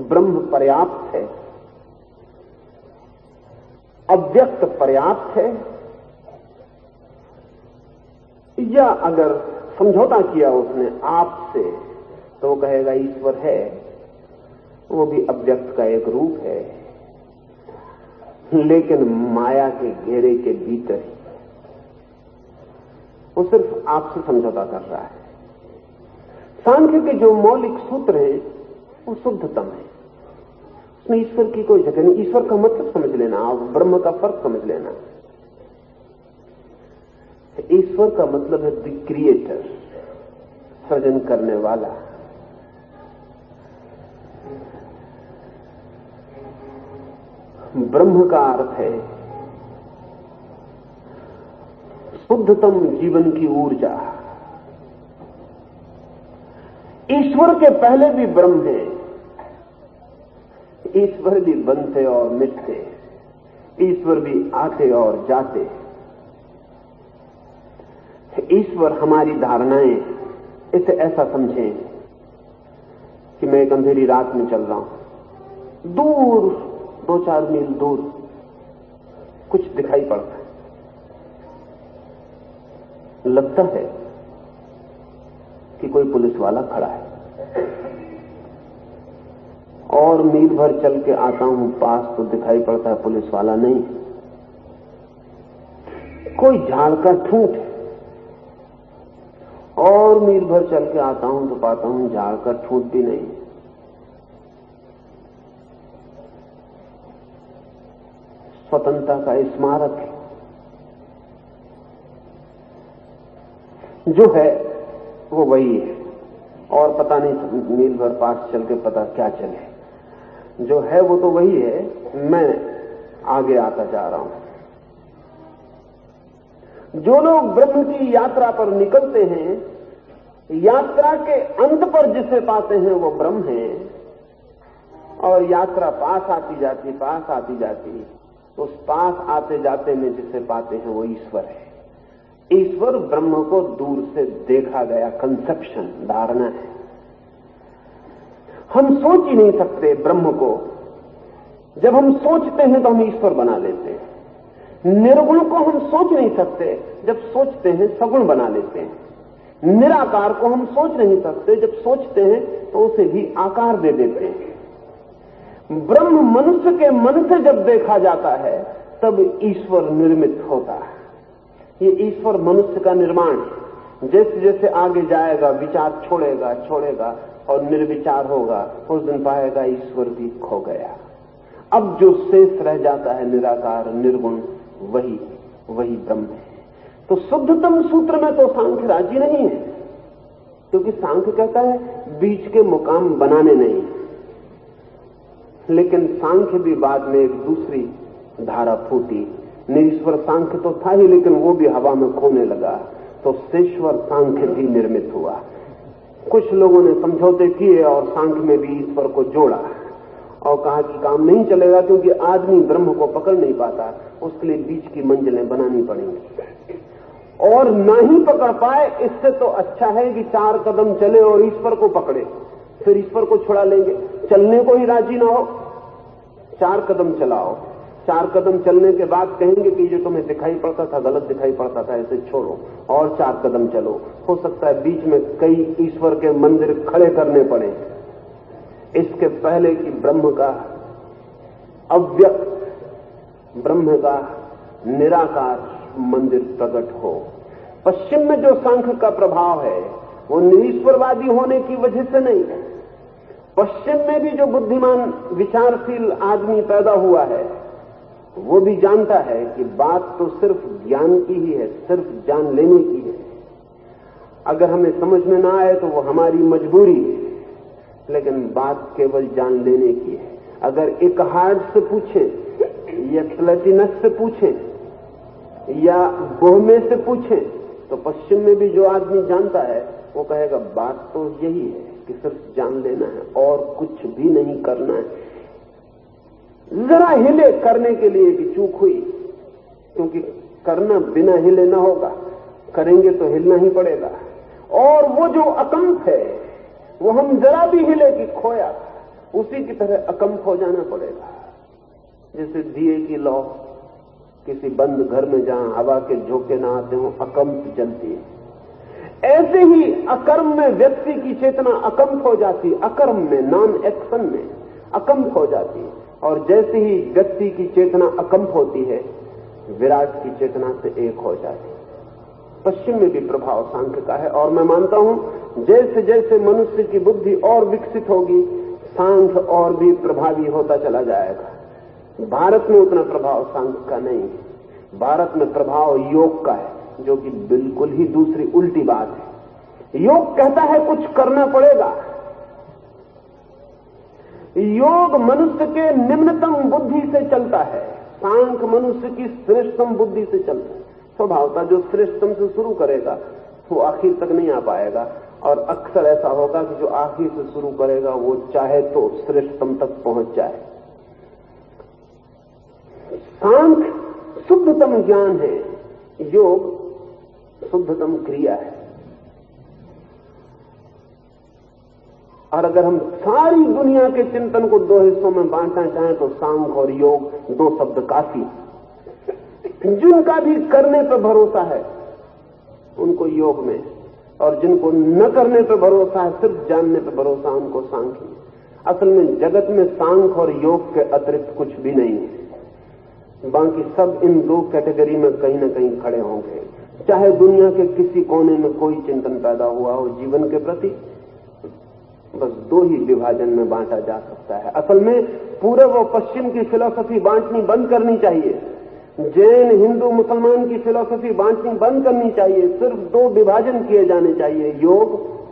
ब्रह्म पर्याप्त है, अव्यक्त पर्याप्त है, या अगर समझौता किया उसने आपसे तो वो कहेगा ईश्वर है, वो भी अव्यक्त का एक रूप है, लेकिन माया के घेरे के भीतर ही। वो सिर्फ आपसे समझौता कर रहा है। सांख्य के जो मौलिक सूत्र हैं वो शुद्धतम है, उसमें ईश्वर की कोई जगह नहीं। ईश्वर का मतलब समझ लेना, आप ब्रह्म का फर्क समझ लेना। ईश्वर का मतलब है द क्रिएटर, सृजन करने वाला। ब्रह्म का अर्थ है शुद्धतम जीवन की ऊर्जा। ईश्वर के पहले भी ब्रह्म है, ईश्वर भी बनते और मिटते, ईश्वर भी आते और जाते। ईश्वर हमारी धारणाएं, इसे ऐसा समझें कि मैं एक अंधेरी रात में चल रहा हूं, दूर 2-4 मील दूर कुछ दिखाई पड़ता है, लगता है कि कोई पुलिस वाला खड़ा है, और मील भर चल के आता हूं पास तो दिखाई पड़ता है पुलिस वाला नहीं, कोई झाड़ का ठूंठ है, और मील भर चल के आता हूं तो पाता हूं झाड़ का ठूंठ भी नहीं। स्वतंत्रता का स्मारक है, जो है वो वही है, और पता नहीं मील भर पास चल के पता क्या चले, जो है वो तो वही है, मैं आगे आता जा रहा हूं। जो लोग ब्रह्म की यात्रा पर निकलते हैं, यात्रा के अंत पर जिसे पाते हैं वो ब्रह्म है, और यात्रा पास आती जाती तो उस पास आते जाते में जिसे पाते हैं वो ईश्वर है। ईश्वर ब्रह्म को दूर से देखा गया कंसेप्शन, धारणा है। हम सोच ही नहीं सकते ब्रह्म को। जब हम सोचते हैं तो हम ईश्वर बना लेते हैं। निर्गुण को हम सोच नहीं सकते, जब सोचते हैं सगुण बना लेते हैं। निराकार को हम सोच नहीं सकते, जब सोचते हैं तो उसे भी आकार दे देते हैं। ब्रह्म मनुष्य के मन से जब देखा जाता है तब ईश्वर निर्मित होता है। ये ईश्वर मनुष्य का निर्माण है। जैसे जैसे आगे जाएगा विचार छोड़ेगा और निर्विचार होगा, उस दिन पाएगा ईश्वर भी खो गया। अब जो शेष रह जाता है निराकार निर्गुण, वही ब्रह्म है। तो शुद्धतम सूत्र में तो सांख्य राजी नहीं है, क्योंकि सांख्य कहता है बीच के मुकाम बनाने नहीं। लेकिन सांख्य भी बाद में एक दूसरी धारा फूटी। निरीश्वर सांख्य तो था ही, लेकिन वो भी हवा में खोने लगा, तो शेश्वर सांख्य भी निर्मित हुआ। कुछ लोगों ने समझौते किए और सांख्य में भी ईश्वर को जोड़ा और कहा कि काम नहीं चलेगा क्योंकि आदमी ब्रह्म को पकड़ नहीं पाता, उसके लिए बीच की मंजिलें बनानी पड़ेंगी। और ना ही पकड़ पाए, इससे तो अच्छा है कि 4 कदम चले और ईश्वर को पकड़े, फिर ईश्वर को छुड़ा लेंगे। चलने को ही राजी ना हो, 4 कदम चलाओ, 4 कदम चलने के बाद कहेंगे कि जो तुम्हें दिखाई पड़ता था गलत दिखाई पड़ता था, इसे छोड़ो और 4 कदम चलो। हो सकता है बीच में कई ईश्वर के मंदिर खड़े करने पड़े, इसके पहले कि ब्रह्म का अव्यक्त, ब्रह्म का निराकार मंदिर प्रकट हो। पश्चिम में जो सांख्य का प्रभाव है वो निरीश्वरवादी होने की वजह से नहीं है। पश्चिम में भी जो बुद्धिमान विचारशील आदमी पैदा हुआ है वो भी जानता है कि बात तो सिर्फ ज्ञान की ही है, सिर्फ जान लेने की है। अगर हमें समझ में ना आए तो वो हमारी मजबूरी है, लेकिन बात केवल जान लेने की है। अगर एकहार्ड से पूछें या प्लेटिनस से पूछें या बोहमे से पूछें तो पश्चिम में भी जो आदमी जानता है वो कहेगा बात तो यही है कि सिर्फ जान लेना है और कुछ भी नहीं करना है। जरा हिले करने के लिए कि चूक हुई, क्योंकि करना बिना हिले ना होगा, करेंगे तो हिलना ही पड़ेगा। और वो जो अकंप है वो हम जरा भी हिले कि खोया, उसी की तरह अकंप हो जाना पड़ेगा। जैसे दिए की लौ किसी बंद घर में जहां हवा के झोंके ना आते हो अकंप जलती है, ऐसे ही अकर्म में व्यक्ति की चेतना अकंप हो जाती है। अकर्म में, नॉन एक्शन में अकंप हो जाती है। और जैसे ही व्यक्ति की चेतना अकंप होती है, विराट की चेतना से एक हो जाती है। पश्चिम में भी प्रभाव सांख्य का है और मैं मानता हूं जैसे जैसे मनुष्य की बुद्धि और विकसित होगी, सांख्य और भी प्रभावी होता चला जाएगा। भारत में उतना प्रभाव सांख्य का नहीं है। भारत में प्रभाव योग का है, जो कि बिल्कुल ही दूसरी उल्टी बात है। योग कहता है कुछ करना पड़ेगा। योग मनुष्य के निम्नतम बुद्धि से चलता है, सांख्य मनुष्य की श्रेष्ठतम बुद्धि से चलता है। स्वभावता जो श्रेष्ठतम से शुरू करेगा वो आखिर तक नहीं आ पाएगा, और अक्सर ऐसा होगा कि जो आखिर से शुरू करेगा वो चाहे तो श्रेष्ठतम तक पहुंच जाए। सांख्य शुद्धतम ज्ञान है, योग शुद्धतम क्रिया है। और अगर हम सारी दुनिया के चिंतन को 2 हिस्सों में बांटना चाहें तो सांख्य और योग 2 शब्द काफी। जिनका भी करने पर भरोसा है उनको योग में, और जिनको न करने पर भरोसा है, सिर्फ जानने पर भरोसा, उनको सांख्य में। असल में जगत में सांख्य और योग के अतिरिक्त कुछ भी नहीं है। बाकी सब इन 2 कैटेगरी में कहीं ना कहीं खड़े होंगे। चाहे दुनिया के किसी कोने में कोई चिंतन पैदा हुआ हो जीवन के प्रति, बस 2 ही विभाजन में बांटा जा सकता है। असल में पूर्व और पश्चिम की फिलॉसफी बांटनी बंद करनी चाहिए। जैन, हिंदू, मुसलमान की फिलॉसफी बांटनी बंद करनी चाहिए। सिर्फ 2 विभाजन किए जाने चाहिए, योग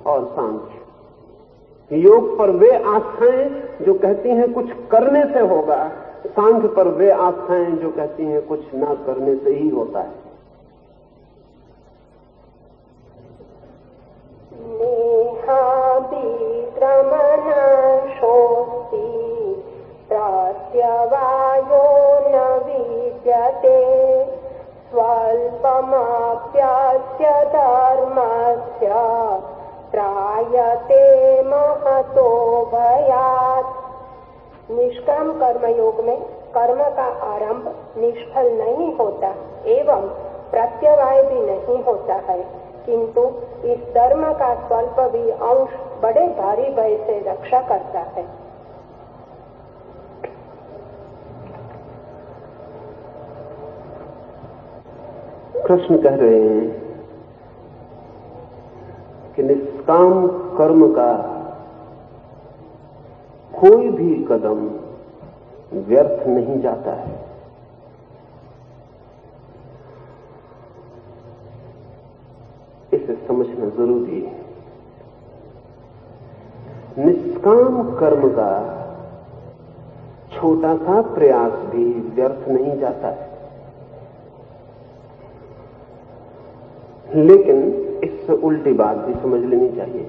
और सांख्य। योग पर वे आस्थाएं जो कहती हैं कुछ करने से होगा, सांख्य पर वे आस्थाएं जो कहती हैं कुछ ना करने से ही होता है। प्रत्यवायो न विद्यते स्वल्पमाप्यास्य धर्मस्य त्रायते महतो भयात्। निष्काम कर्मयोग में कर्म का आरंभ निष्फल नहीं होता एवं प्रत्यवाय भी नहीं होता है, किंतु इस धर्म का स्वल्प भी अंश बड़े भारी भय से रक्षा करता है। कृष्ण कह रहे हैं कि निष्काम कर्म का कोई भी कदम व्यर्थ नहीं जाता है। इसे समझना जरूरी है। निष्काम कर्म का छोटा सा प्रयास भी व्यर्थ नहीं जाता है, लेकिन इससे उल्टी बात भी समझ लेनी चाहिए।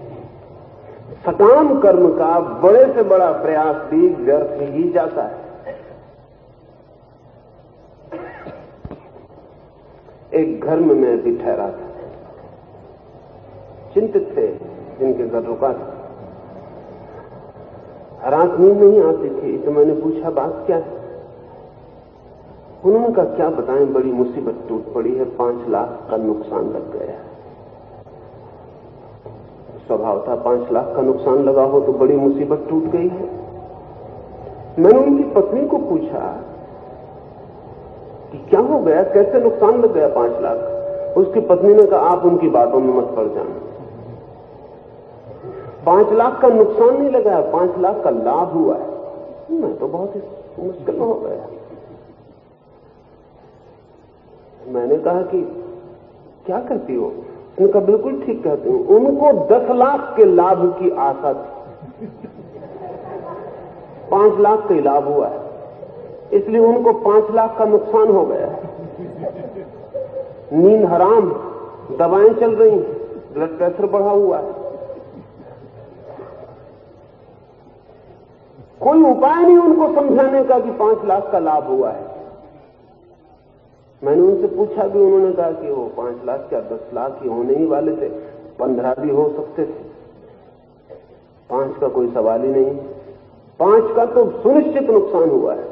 सकाम कर्म का बड़े से बड़ा प्रयास भी व्यर्थ ही जाता है। एक घर में मैं भी ठहरा था, चिंतित थे, जिनके घर रुका था, रात नींद नहीं आती थी, तो मैंने पूछा बात क्या है। उन्होंने कहा क्या बताएं, बड़ी मुसीबत टूट पड़ी है, 5 लाख का नुकसान लग गया है। स्वभाव था 5 लाख का नुकसान लगा हो तो बड़ी मुसीबत टूट गई है। मैंने उनकी पत्नी को पूछा कि क्या हो गया, कैसे नुकसान लग गया 5 लाख। उसकी पत्नी ने कहा आप उनकी बातों में मत पड़ जाना, 5 लाख का नुकसान नहीं लगा, 5 लाख का लाभ हुआ है। मैं तो बहुत ही मुश्किल हो गया। मैंने कहा कि क्या करती हो? उसने कहा बिल्कुल ठीक कहती हूं, उनको 10 लाख के लाभ की आशा थी, 5 लाख का लाभ हुआ है, इसलिए उनको 5 लाख का नुकसान हो गया। नींद हराम, दवाएं चल रही, ब्लड प्रेशर बढ़ा हुआ है, कोई उपाय नहीं उनको समझाने का कि 5 लाख का लाभ हुआ है। मैंने उनसे पूछा भी, उन्होंने कहा कि वो 5 लाख क्या 10 लाख ही होने ही वाले थे, 15 भी हो सकते थे, 5 का कोई सवाल ही नहीं, 5 का तो सुनिश्चित नुकसान हुआ है।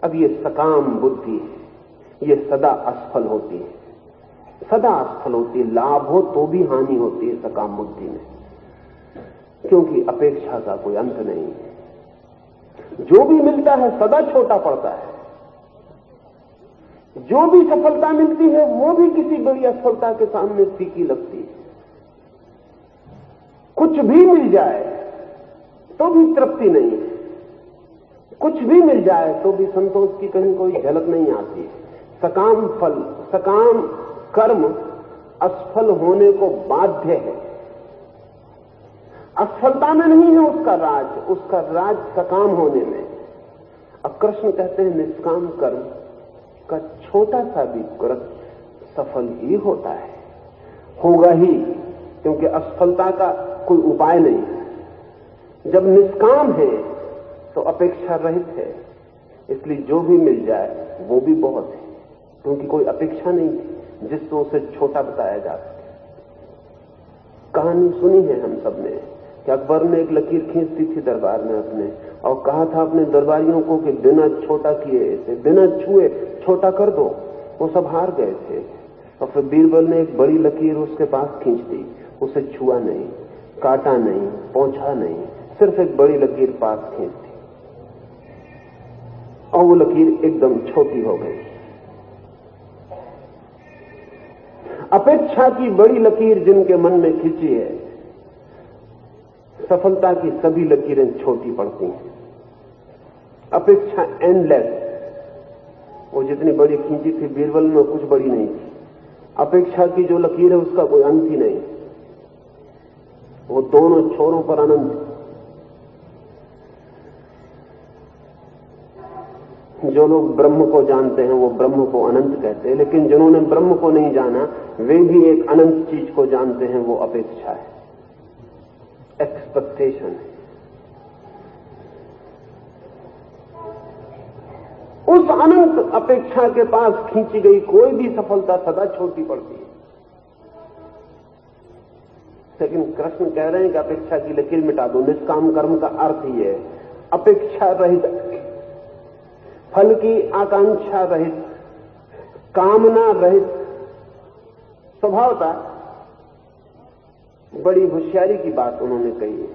अब ये सकाम बुद्धि है, ये सदा असफल होती है, सदा असफल होती है। लाभ हो तो भी हानि होती है सकाम बुद्धि में, क्योंकि अपेक्षा का कोई अंत नहीं है। जो भी मिलता है सदा छोटा पड़ता है, जो भी सफलता मिलती है वो भी किसी बड़ी असफलता के सामने फीकी लगती है। कुछ भी मिल जाए तो भी तृप्ति नहीं है, कुछ भी मिल जाए तो भी संतोष की कहीं कोई झलक नहीं आती है। सकाम फल, सकाम कर्म असफल होने को बाध्य है, असफलता में नहीं है उसका राज सकाम होने में। अब कृष्ण कहते हैं निष्काम कर्म का छोटा सा भी कृत्य सफल ही होता है, होगा ही, क्योंकि असफलता का कोई उपाय नहीं। जब निष्काम है तो अपेक्षा रहित है, इसलिए जो भी मिल जाए वो भी बहुत है, क्योंकि कोई अपेक्षा नहीं थी जिससे उसे छोटा बताया जा सके। कहानी सुनी है हम सबने कि अकबर ने एक लकीर खींचती थी दरबार में अपने, और कहा था अपने दरबारियों को कि बिना छोटा किए, इसे बिना छुए छोटा कर दो। वो सब हार गए थे, और फिर बीरबल ने एक बड़ी लकीर उसके पास खींच दी, उसे छुआ नहीं, काटा नहीं, पहुंचा नहीं, सिर्फ एक बड़ी लकीर पास खींच दी, और वो लकीर एकदम छोटी हो गई। अपेक्षा की बड़ी लकीर जिनके मन में खींची है, सफलता की सभी लकीरें छोटी पड़ती हैं। अपेक्षा एंडलेस, वो जितनी बड़ी खींची थी बीरबल में कुछ बड़ी नहीं थी। अपेक्षा की जो लकीर है उसका कोई अंत ही नहीं, वो दोनों छोरों पर अनंत। जो लोग ब्रह्म को जानते हैं वो ब्रह्म को अनंत कहते हैं, लेकिन जिन्होंने ब्रह्म को नहीं जाना वे भी एक अनंत चीज को जानते हैं, वो अपेक्षा है, एक्सपेक्टेशन है। उस अनंत अपेक्षा के पास खींची गई कोई भी सफलता सदा छोटी पड़ती है। लेकिन कृष्ण कह रहे हैं कि अपेक्षा की लकीर मिटा दो। निष्काम कर्म का अर्थ ही है अपेक्षा रहित, फल की आकांक्षा रहित, कामना रहित स्वभावता। बड़ी होशियारी की बात उन्होंने कही है।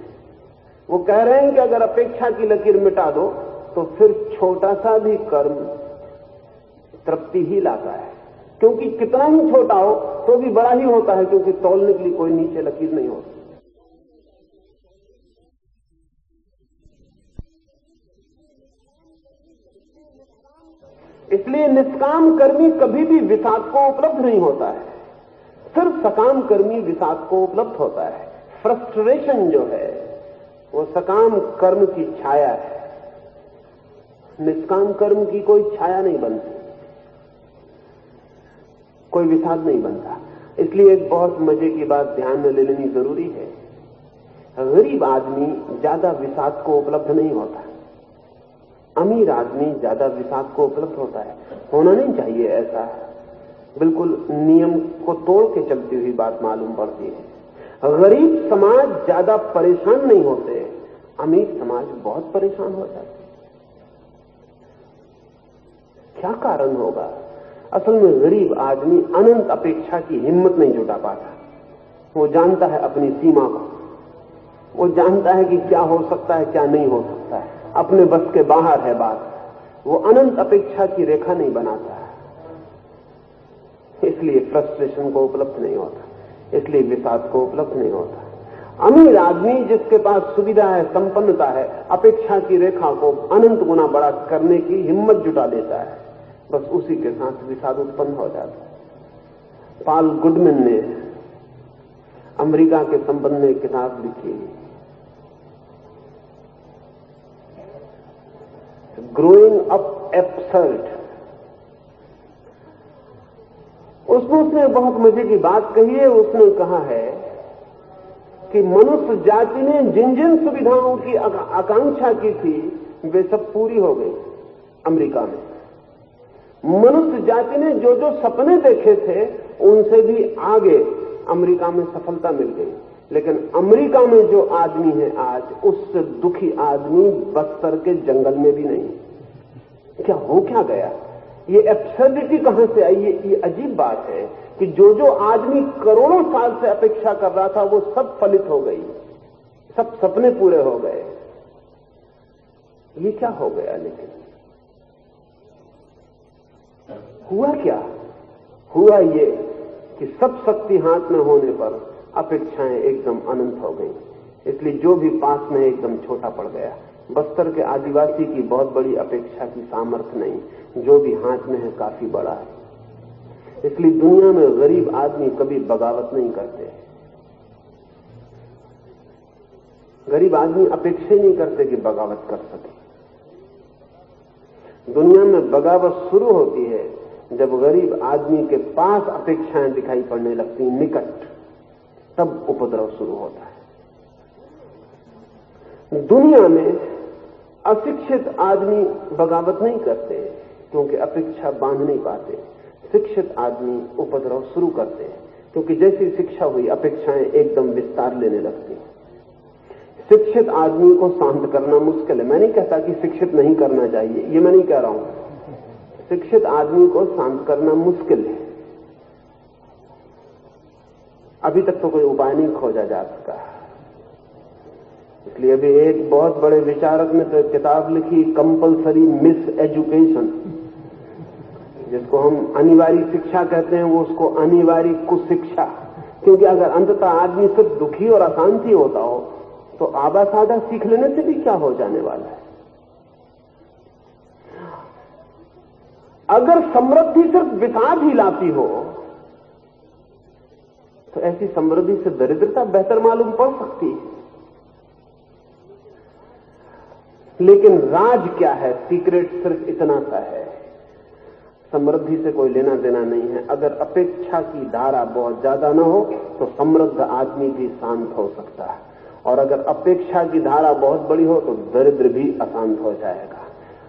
वो कह रहे हैं कि अगर अपेक्षा की लकीर मिटा दो तो फिर छोटा सा भी कर्म तृप्ति ही लाता है, क्योंकि कितना ही छोटा हो तो भी बड़ा ही होता है, क्योंकि तौलने के लिए कोई नीचे लकीर नहीं होती। इसलिए निष्काम कर्मी कभी भी विषाद को उपलब्ध नहीं होता है, सिर्फ सकाम कर्मी विषाद को उपलब्ध होता है। फ्रस्ट्रेशन जो है वो सकाम कर्म की छाया है, निष्काम कर्म की कोई छाया नहीं बनती, कोई विषाद नहीं बनता। इसलिए एक बहुत मजे की बात ध्यान में ले लेनी जरूरी है गरीब आदमी ज्यादा विषाद को उपलब्ध नहीं होता, अमीर आदमी ज्यादा विषाद को उपलब्ध होता है। होना नहीं चाहिए ऐसा, बिल्कुल नियम को तोड़ के चलती हुई बात मालूम पड़ती है। गरीब समाज ज्यादा परेशान नहीं होते, अमीर समाज बहुत परेशान हो जाते। क्या कारण होगा? असल में गरीब आदमी अनंत अपेक्षा की हिम्मत नहीं जुटा पाता। वो जानता है अपनी सीमा को, वो जानता है कि क्या हो सकता है क्या नहीं हो सकता है, अपने बस के बाहर है बात। वो अनंत अपेक्षा की रेखा नहीं बनाता है, इसलिए फ्रस्ट्रेशन को उपलब्ध नहीं होता, इसलिए विषाद को उपलब्ध नहीं होता। अमीर आदमी जिसके पास सुविधा है, संपन्नता है, अपेक्षा की रेखा को अनंत गुना बड़ा करने की हिम्मत जुटा देता है, बस उसी के साथ विषाद उत्पन्न हो जाता है। पॉल गुडमैन ने अमेरिका के संबंध में एक किताब लिखी, ग्रोइंग अप एब्सर्ड। उसने बहुत मजे की बात कही है। उसने कहा है कि मनुष्य जाति ने जिन जिन सुविधाओं की आकांक्षा की थी वे सब पूरी हो गई अमेरिका में। मनुष्य जाति ने जो जो सपने देखे थे उनसे भी आगे अमेरिका में सफलता मिल गई। लेकिन अमेरिका में जो आदमी है आज, उससे दुखी आदमी बस्तर के जंगल में भी नहीं। क्या गया? ये एब्सर्डिटी कहां से आई? ये अजीब बात है कि जो जो आदमी करोड़ों साल से अपेक्षा कर रहा था वो सब फलित हो गई, सब सपने पूरे हो गए। ये क्या हो गया? लेकिन हुआ क्या? हुआ ये कि सब शक्ति हाथ में होने पर अपेक्षाएं एकदम अनंत हो गई, इसलिए जो भी पास में एकदम छोटा पड़ गया। बस्तर के आदिवासी की बहुत बड़ी अपेक्षा की सामर्थ्य नहीं, जो भी हाथ में है काफी बड़ा है। इसलिए दुनिया में गरीब आदमी कभी बगावत नहीं करते। गरीब आदमी अपेक्षा ही नहीं करते कि बगावत कर सके। दुनिया में बगावत शुरू होती है जब गरीब आदमी के पास अपेक्षाएं दिखाई पड़ने लगती, निकट, तब उपद्रव शुरू होता है। दुनिया में अशिक्षित आदमी बगावत नहीं करते क्योंकि अपेक्षा बांध नहीं पाते। शिक्षित आदमी उपद्रव शुरू करते हैं क्योंकि जैसी शिक्षा हुई अपेक्षाएं एकदम विस्तार लेने लगती हैं। शिक्षित आदमी को शांत करना मुश्किल है। मैं नहीं कहता कि शिक्षित नहीं करना चाहिए, ये मैं नहीं कह रहा हूं। शिक्षित आदमी को शांत करना मुश्किल है, अभी तक तो कोई उपाय नहीं खोजा जा सका। इसलिए अभी एक बहुत बड़े विचारक ने तो किताब लिखी, कंपल्सरी मिस एजुकेशन, जिसको हम अनिवार्य शिक्षा कहते हैं, वो उसको अनिवार्य कुशिक्षा। क्योंकि अगर अंततः आदमी सिर्फ दुखी और अशांति होता हो तो आधा साधा सीख लेने से भी क्या हो जाने वाला है। अगर समृद्धि सिर्फ विषाद ही लाती हो तो ऐसी समृद्धि से दरिद्रता बेहतर मालूम पड़ सकती है। लेकिन राज क्या है? सीक्रेट सिर्फ इतना सा है, समृद्धि से कोई लेना देना नहीं है। अगर अपेक्षा की धारा बहुत ज्यादा न हो तो समृद्ध आदमी भी शांत हो सकता है, और अगर अपेक्षा की धारा बहुत बड़ी हो तो दरिद्र भी अशांत हो जाएगा।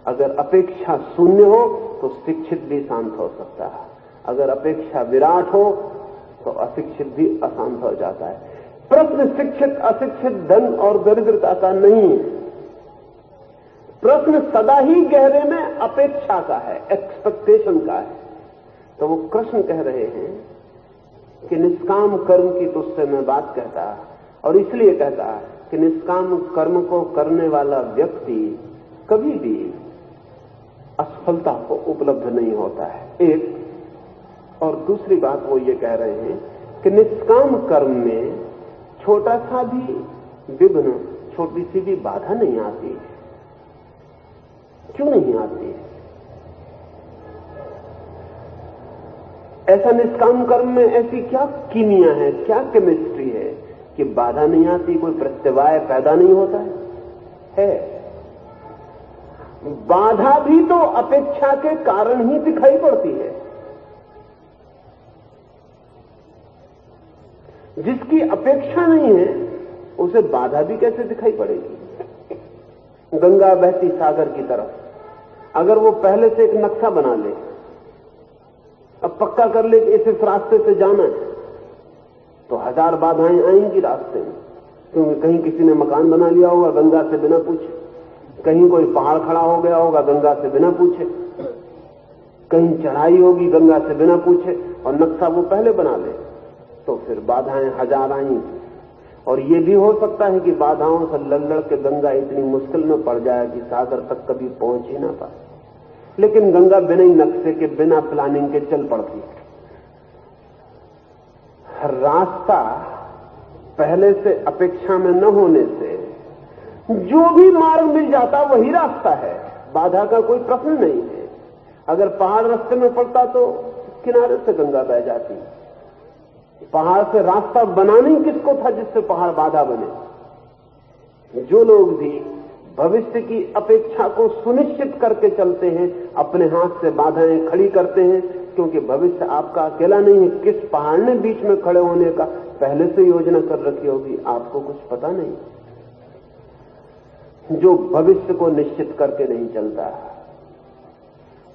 अगर अपेक्षा शून्य हो तो शिक्षित भी शांत हो सकता है, अगर अपेक्षा विराट हो तो अशिक्षित भी अशांत हो जाता है। प्रश्न शिक्षित अशिक्षित, धन और दरिद्रता का नहीं है। प्रश्न सदा ही गहरे में अपेक्षा का है, एक्सपेक्टेशन का है। तो वो कृष्ण कह रहे हैं कि निष्काम कर्म की तुझसे मैं बात कहता, और इसलिए कहता कि निष्काम कर्म को करने वाला व्यक्ति कभी भी असफलता को उपलब्ध नहीं होता है, एक। और दूसरी बात वो ये कह रहे हैं कि निष्काम कर्म में छोटा सा भी विघ्न, छोटी सी भी बाधा नहीं आती। क्यों नहीं आती? ऐसा निष्काम कर्म में ऐसी क्या कीमिया है, क्या केमिस्ट्री है कि बाधा नहीं आती, कोई प्रत्यवाय पैदा नहीं होता है? बाधा भी तो अपेक्षा के कारण ही दिखाई पड़ती है। जिसकी अपेक्षा नहीं है उसे बाधा भी कैसे दिखाई पड़ेगी? गंगा बहती सागर की तरफ, अगर वो पहले से एक नक्शा बना ले, अब पक्का कर ले कि इस रास्ते से जाना है, तो 1000 बाधाएं आएंगी रास्ते में, क्योंकि कहीं किसी ने मकान बना लिया होगा गंगा से बिना पूछे, कहीं कोई पहाड़ खड़ा हो गया होगा गंगा से बिना पूछे, कहीं चढ़ाई होगी गंगा से बिना पूछे, और नक्शा वो पहले बना ले, तो फिर बाधाएं 1000 आएंगी। और ये भी हो सकता है कि बाधाओं से लड़ के गंगा इतनी मुश्किल में पड़ जाए कि सागर तक कभी पहुंच ही ना पाए। लेकिन गंगा बिना ही नक्शे के, बिना प्लानिंग के चल पड़ती है। रास्ता पहले से अपेक्षा में न होने से जो भी मार्ग मिल जाता वही रास्ता है, बाधा का कोई प्रश्न नहीं है। अगर पहाड़ रास्ते में पड़ता तो किनारे से गंगा बह जाती। पहाड़ से रास्ता बनाना ही किसको था जिससे पहाड़ बाधा बने? जो लोग भी भविष्य की अपेक्षा को सुनिश्चित करके चलते हैं, अपने हाथ से बाधाएं खड़ी करते हैं, क्योंकि भविष्य आपका अकेला नहीं है। किस पहाड़ ने बीच में खड़े होने का पहले से योजना कर रखी होगी, आपको कुछ पता नहीं। जो भविष्य को निश्चित करके नहीं चलता,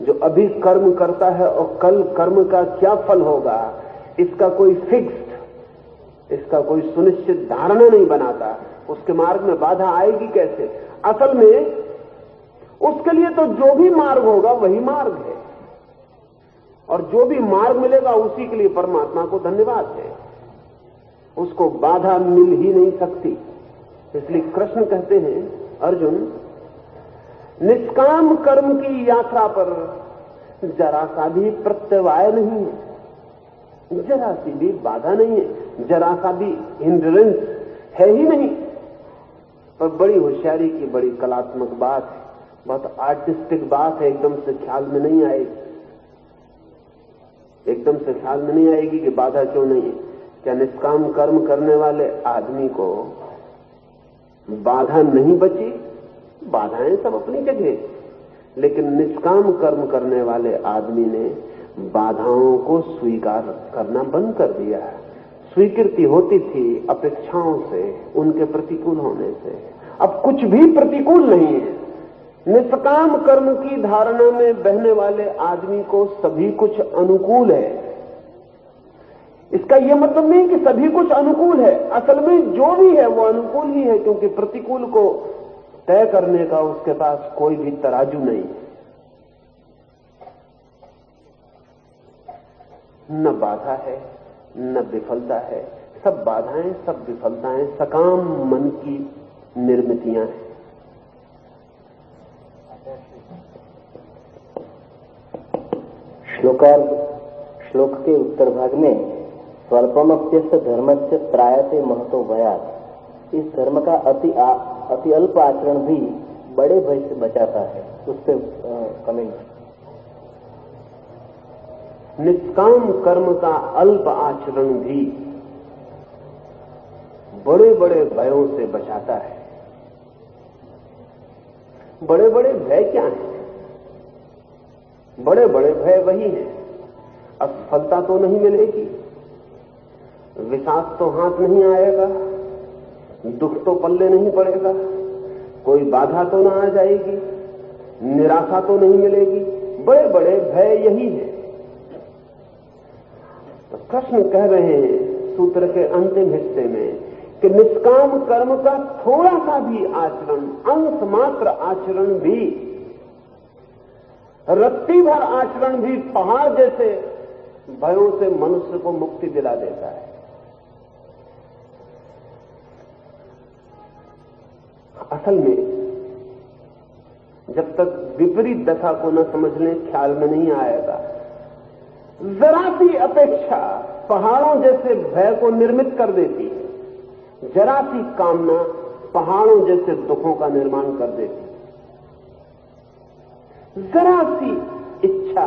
जो अभी कर्म करता है और कल कर्म का क्या फल होगा, इसका कोई फिक्स्ड, इसका कोई सुनिश्चित धारणा नहीं बनाता, उसके मार्ग में बाधा आएगी कैसे? असल में उसके लिए तो जो भी मार्ग होगा वही मार्ग है, और जो भी मार्ग मिलेगा उसी के लिए परमात्मा को धन्यवाद है। उसको बाधा मिल ही नहीं सकती। इसलिए कृष्ण कहते हैं, अर्जुन, निष्काम कर्म की यात्रा पर जरा सा भी प्रत्यवाय नहीं है, जरा सी भी बाधा नहीं है, जरा सा भी हिंड्रेंस है ही नहीं। पर बड़ी होशियारी की, बड़ी कलात्मक बात है, बहुत आर्टिस्टिक बात है, एकदम से ख्याल में नहीं आएगी, एकदम से ख्याल में नहीं आएगी कि बाधा क्यों नहीं है। क्या निष्काम कर्म करने वाले आदमी को बाधा नहीं बची? बाधाएं सब अपनी जगह, लेकिन निष्काम कर्म करने वाले आदमी ने बाधाओं को स्वीकार करना बंद कर दिया है। स्वीकृति होती थी अपेक्षाओं से, उनके प्रतिकूल होने से, अब कुछ भी प्रतिकूल नहीं है। निष्काम कर्म की धारणा में बहने वाले आदमी को सभी कुछ अनुकूल है। इसका यह मतलब नहीं कि सभी कुछ अनुकूल है, असल में जो भी है वो अनुकूल ही है, क्योंकि प्रतिकूल को तय करने का उसके पास कोई भी तराजू नहीं है। न बाधा है न विफलता है, सब बाधाएं, सब विफलताएं सकाम मन की निर्मितियां हैं। श्लोक के उत्तर भाग में स्वल्पमप्यस्य धर्मस्य त्रायते महतो भयात्, इस धर्म का अति अल्प आचरण भी बड़े भय से बचाता है। उस पर कमेंट। निष्काम कर्म का अल्प आचरण भी बड़े बड़े भयों से बचाता है। बड़े बड़े भय क्या हैं? बड़े बड़े भय वही हैं, असफलता तो नहीं मिलेगी, विषाद तो हाथ नहीं आएगा, दुख तो पल्ले नहीं पड़ेगा, कोई बाधा तो ना आ जाएगी, निराशा तो नहीं मिलेगी। बड़े बड़े भय यही है। तो कृष्ण कह रहे हैं सूत्र के अंतिम हिस्से में कि निष्काम कर्म का थोड़ा सा भी आचरण, अंश मात्र आचरण भी, रत्ती भर आचरण भी पहाड़ जैसे भयों से मनुष्य को मुक्ति दिला देता है। असल में जब तक विपरीत दशा को न समझ लें, ख्याल में नहीं आएगा। जरा सी अपेक्षा पहाड़ों जैसे भय को निर्मित कर देती है, जरा सी कामना पहाड़ों जैसे दुखों का निर्माण कर देती है। जरा सी इच्छा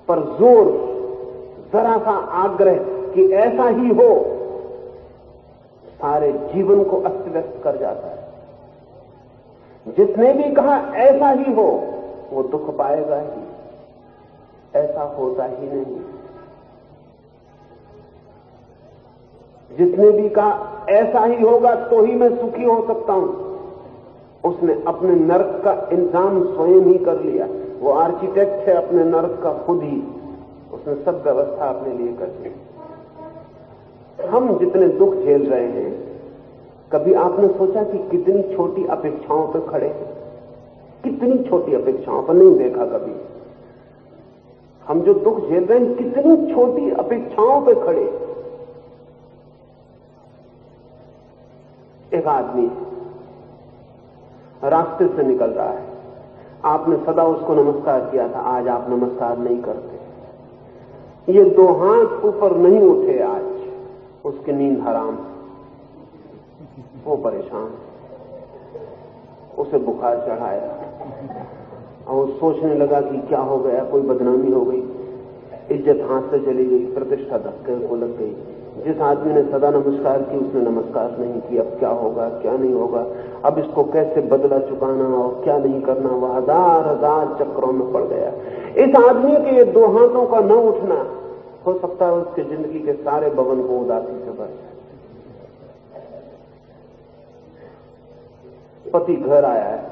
पर जोर, जरा सा आग्रह कि ऐसा ही हो, सारे जीवन को अस्त व्यस्त कर जाता है। जिसने भी कहा ऐसा ही हो, वो दुख पाएगा ही, ऐसा होता ही नहीं। जिसने भी कहा ऐसा ही होगा तो ही मैं सुखी हो सकता हूं, उसने अपने नरक का इंतजाम स्वयं ही कर लिया। वो आर्किटेक्ट है अपने नरक का खुद ही, उसने सब व्यवस्था अपने लिए कर ली। हम जितने दुख झेल रहे हैं, कभी आपने सोचा कि कितनी छोटी अपेक्षाओं पर खड़े हैं? कितनी छोटी अपेक्षाओं पर नहीं देखा कभी। हम जो दुख झेल रहे हैं कितनी छोटी अपेक्षाओं पर खड़े। एक आदमी रास्ते से निकल रहा है, आपने सदा उसको नमस्कार किया था, आज आप नमस्कार नहीं करते। ये 2 हाथ ऊपर नहीं उठे आज, उसकी नींद हराम, वो परेशान, उसे बुखार चढ़ाया और वो सोचने लगा कि क्या हो गया, कोई बदनामी हो गई, इज्जत हाथ से चली गई, प्रतिष्ठा धक्के को लग गई। जिस आदमी ने सदा नमस्कार की उसने नमस्कार नहीं की, अब क्या होगा क्या नहीं होगा, अब इसको कैसे बदला चुकाना और क्या नहीं करना, वह हजार चक्रों में पड़ गया। इस आदमी के ये 2 हाथों का न उठना हो सकता है उसकी जिंदगी के सारे भवन को उदासी से भर जाए। पति घर आया है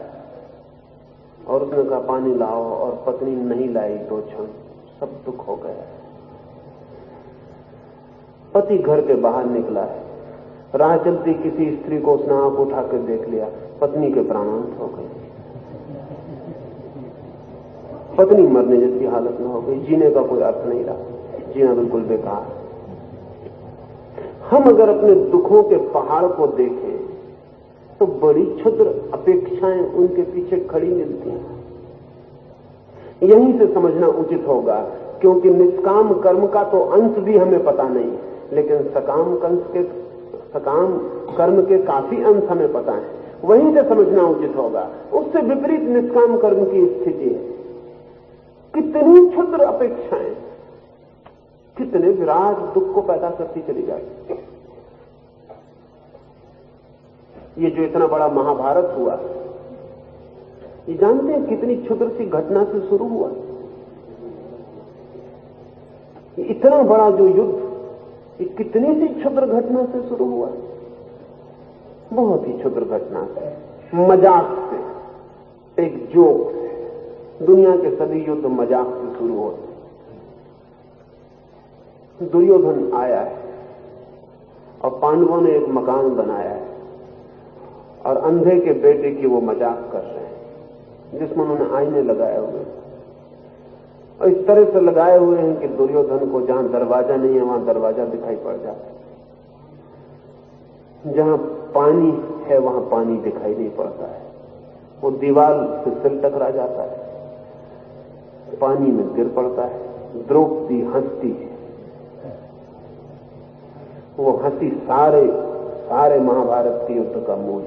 और उसने कहा पानी लाओ, और पत्नी नहीं लाई 2 क्षण, सब दुख हो गया। पति घर के बाहर निकला है, राह चलती किसी स्त्री को उसने आंख उठा कर देख लिया, पत्नी के प्राणांत हो गए। पत्नी मरने जैसी हालत में हो गई, जीने का कोई अर्थ नहीं रहा, जीना बिल्कुल बेकार। हम अगर अपने दुखों के पहाड़ को देखें तो बड़ी क्षुद्र अपेक्षाएं उनके पीछे खड़ी मिलती हैं। यहीं से समझना उचित होगा, क्योंकि निष्काम कर्म का तो अंश भी हमें पता नहीं, लेकिन सकाम कर्म के काफी अंश हमें पता है। वहीं से समझना उचित होगा। उससे विपरीत निष्काम कर्म की स्थिति है। कितनी क्षुद्र अपेक्षाएं कितने विराट दुख को पैदा करती चली जाती। ये जो इतना बड़ा महाभारत हुआ, ये जानते हैं कितनी क्षुद्र सी घटना से शुरू हुआ? इतना बड़ा जो युद्ध, ये कितनी सी क्षुद्र घटना से शुरू हुआ? बहुत ही क्षुद्र घटना से, मजाक से, एक जोक से। दुनिया के सभी युद्ध मजाक से शुरू होते। दुर्योधन आया है और पांडवों ने एक मकान बनाया है और अंधे के बेटे की वो मजाक कर रहे हैं, जिसमें उन्होंने आईने लगाए हुए हैं और इस तरह से लगाए हुए हैं कि दुर्योधन को जहां दरवाजा नहीं है वहां दरवाजा दिखाई पड़ जाता है, जहां पानी है वहां पानी दिखाई नहीं पड़ता है। वो दीवार से सिर टकरा जाता है, पानी में गिर पड़ता है। द्रौपदी हंसती है, वो हंसी सारे महाभारत के युद्ध का मूल।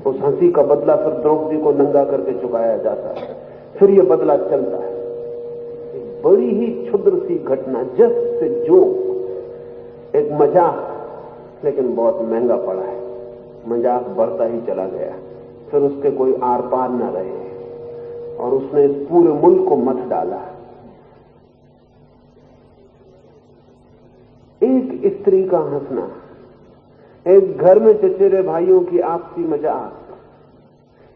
उस हंसी का बदला फिर द्रौपदी को नंगा करके चुकाया जाता है, फिर ये बदला चलता है। बड़ी ही क्षुद्र सी घटना, जस्ट जोक, एक मजाक, लेकिन बहुत महंगा पड़ा है। मजाक बढ़ता ही चला गया, फिर उसके कोई आर पार न रहे और उसने इस पूरे मुल्क को मथ डाला। एक स्त्री का हंसना, एक घर में चचेरे भाइयों की आपसी मजाक,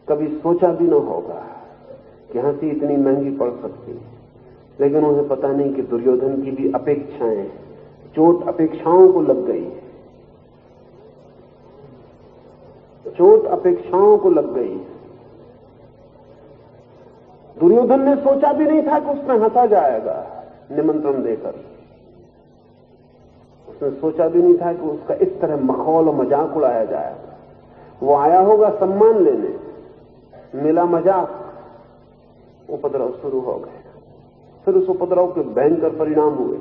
कभी सोचा भी न होगा कि हंसी इतनी महंगी पड़ सकती है। लेकिन उन्हें पता नहीं कि दुर्योधन की भी अपेक्षाएं, चोट अपेक्षाओं को लग गई, चोट अपेक्षाओं को लग गई। दुर्योधन ने सोचा भी नहीं था कि उसमें हंसा जाएगा निमंत्रण देकर। उसने सोचा भी नहीं था कि उसका इस तरह मखौल और मजाक उड़ाया जाएगा। वो आया होगा सम्मान लेने, मिला मजाक, उपद्रव शुरू हो गए। फिर उस उपद्रव के भयंकर परिणाम हुए,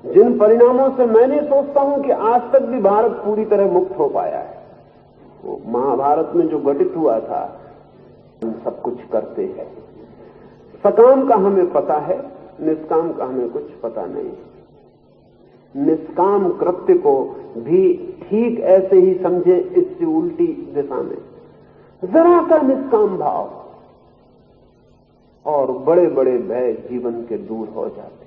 जिन परिणामों से मैं नहीं सोचता हूं कि आज तक भी भारत पूरी तरह मुक्त हो पाया है। वो महाभारत में जो घटित हुआ था, हम सब कुछ करते हैं। सकाम का हमें पता है, निष्काम का हमें कुछ पता नहीं। निष्काम कृत्य को भी ठीक ऐसे ही समझे, इससे उल्टी दिशा में जरा सा निष्काम भाव और बड़े बड़े भय जीवन के दूर हो जाते।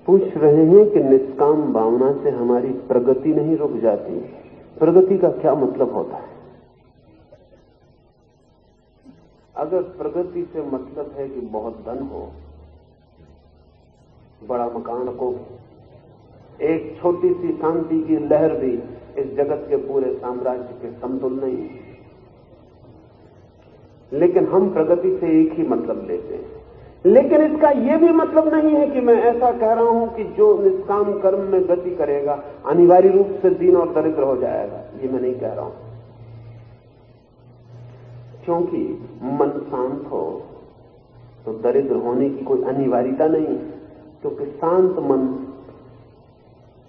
पूछ रहे हैं कि निष्काम भावना से हमारी प्रगति नहीं रुक जाती। प्रगति का क्या मतलब होता है? अगर प्रगति से मतलब है कि बहुत धन हो, बड़ा मकान हो, एक छोटी सी शांति की लहर भी इस जगत के पूरे साम्राज्य के समतुल्य नहीं है। लेकिन हम प्रगति से एक ही मतलब लेते हैं। लेकिन इसका यह भी मतलब नहीं है कि मैं ऐसा कह रहा हूं कि जो निष्काम कर्म में गति करेगा अनिवार्य रूप से दीन और दरिद्र हो जाएगा। ये मैं नहीं कह रहा हूं, क्योंकि मन शांत हो तो दरिद्र होने की कोई अनिवार्यता नहीं है। क्योंकि शांत मन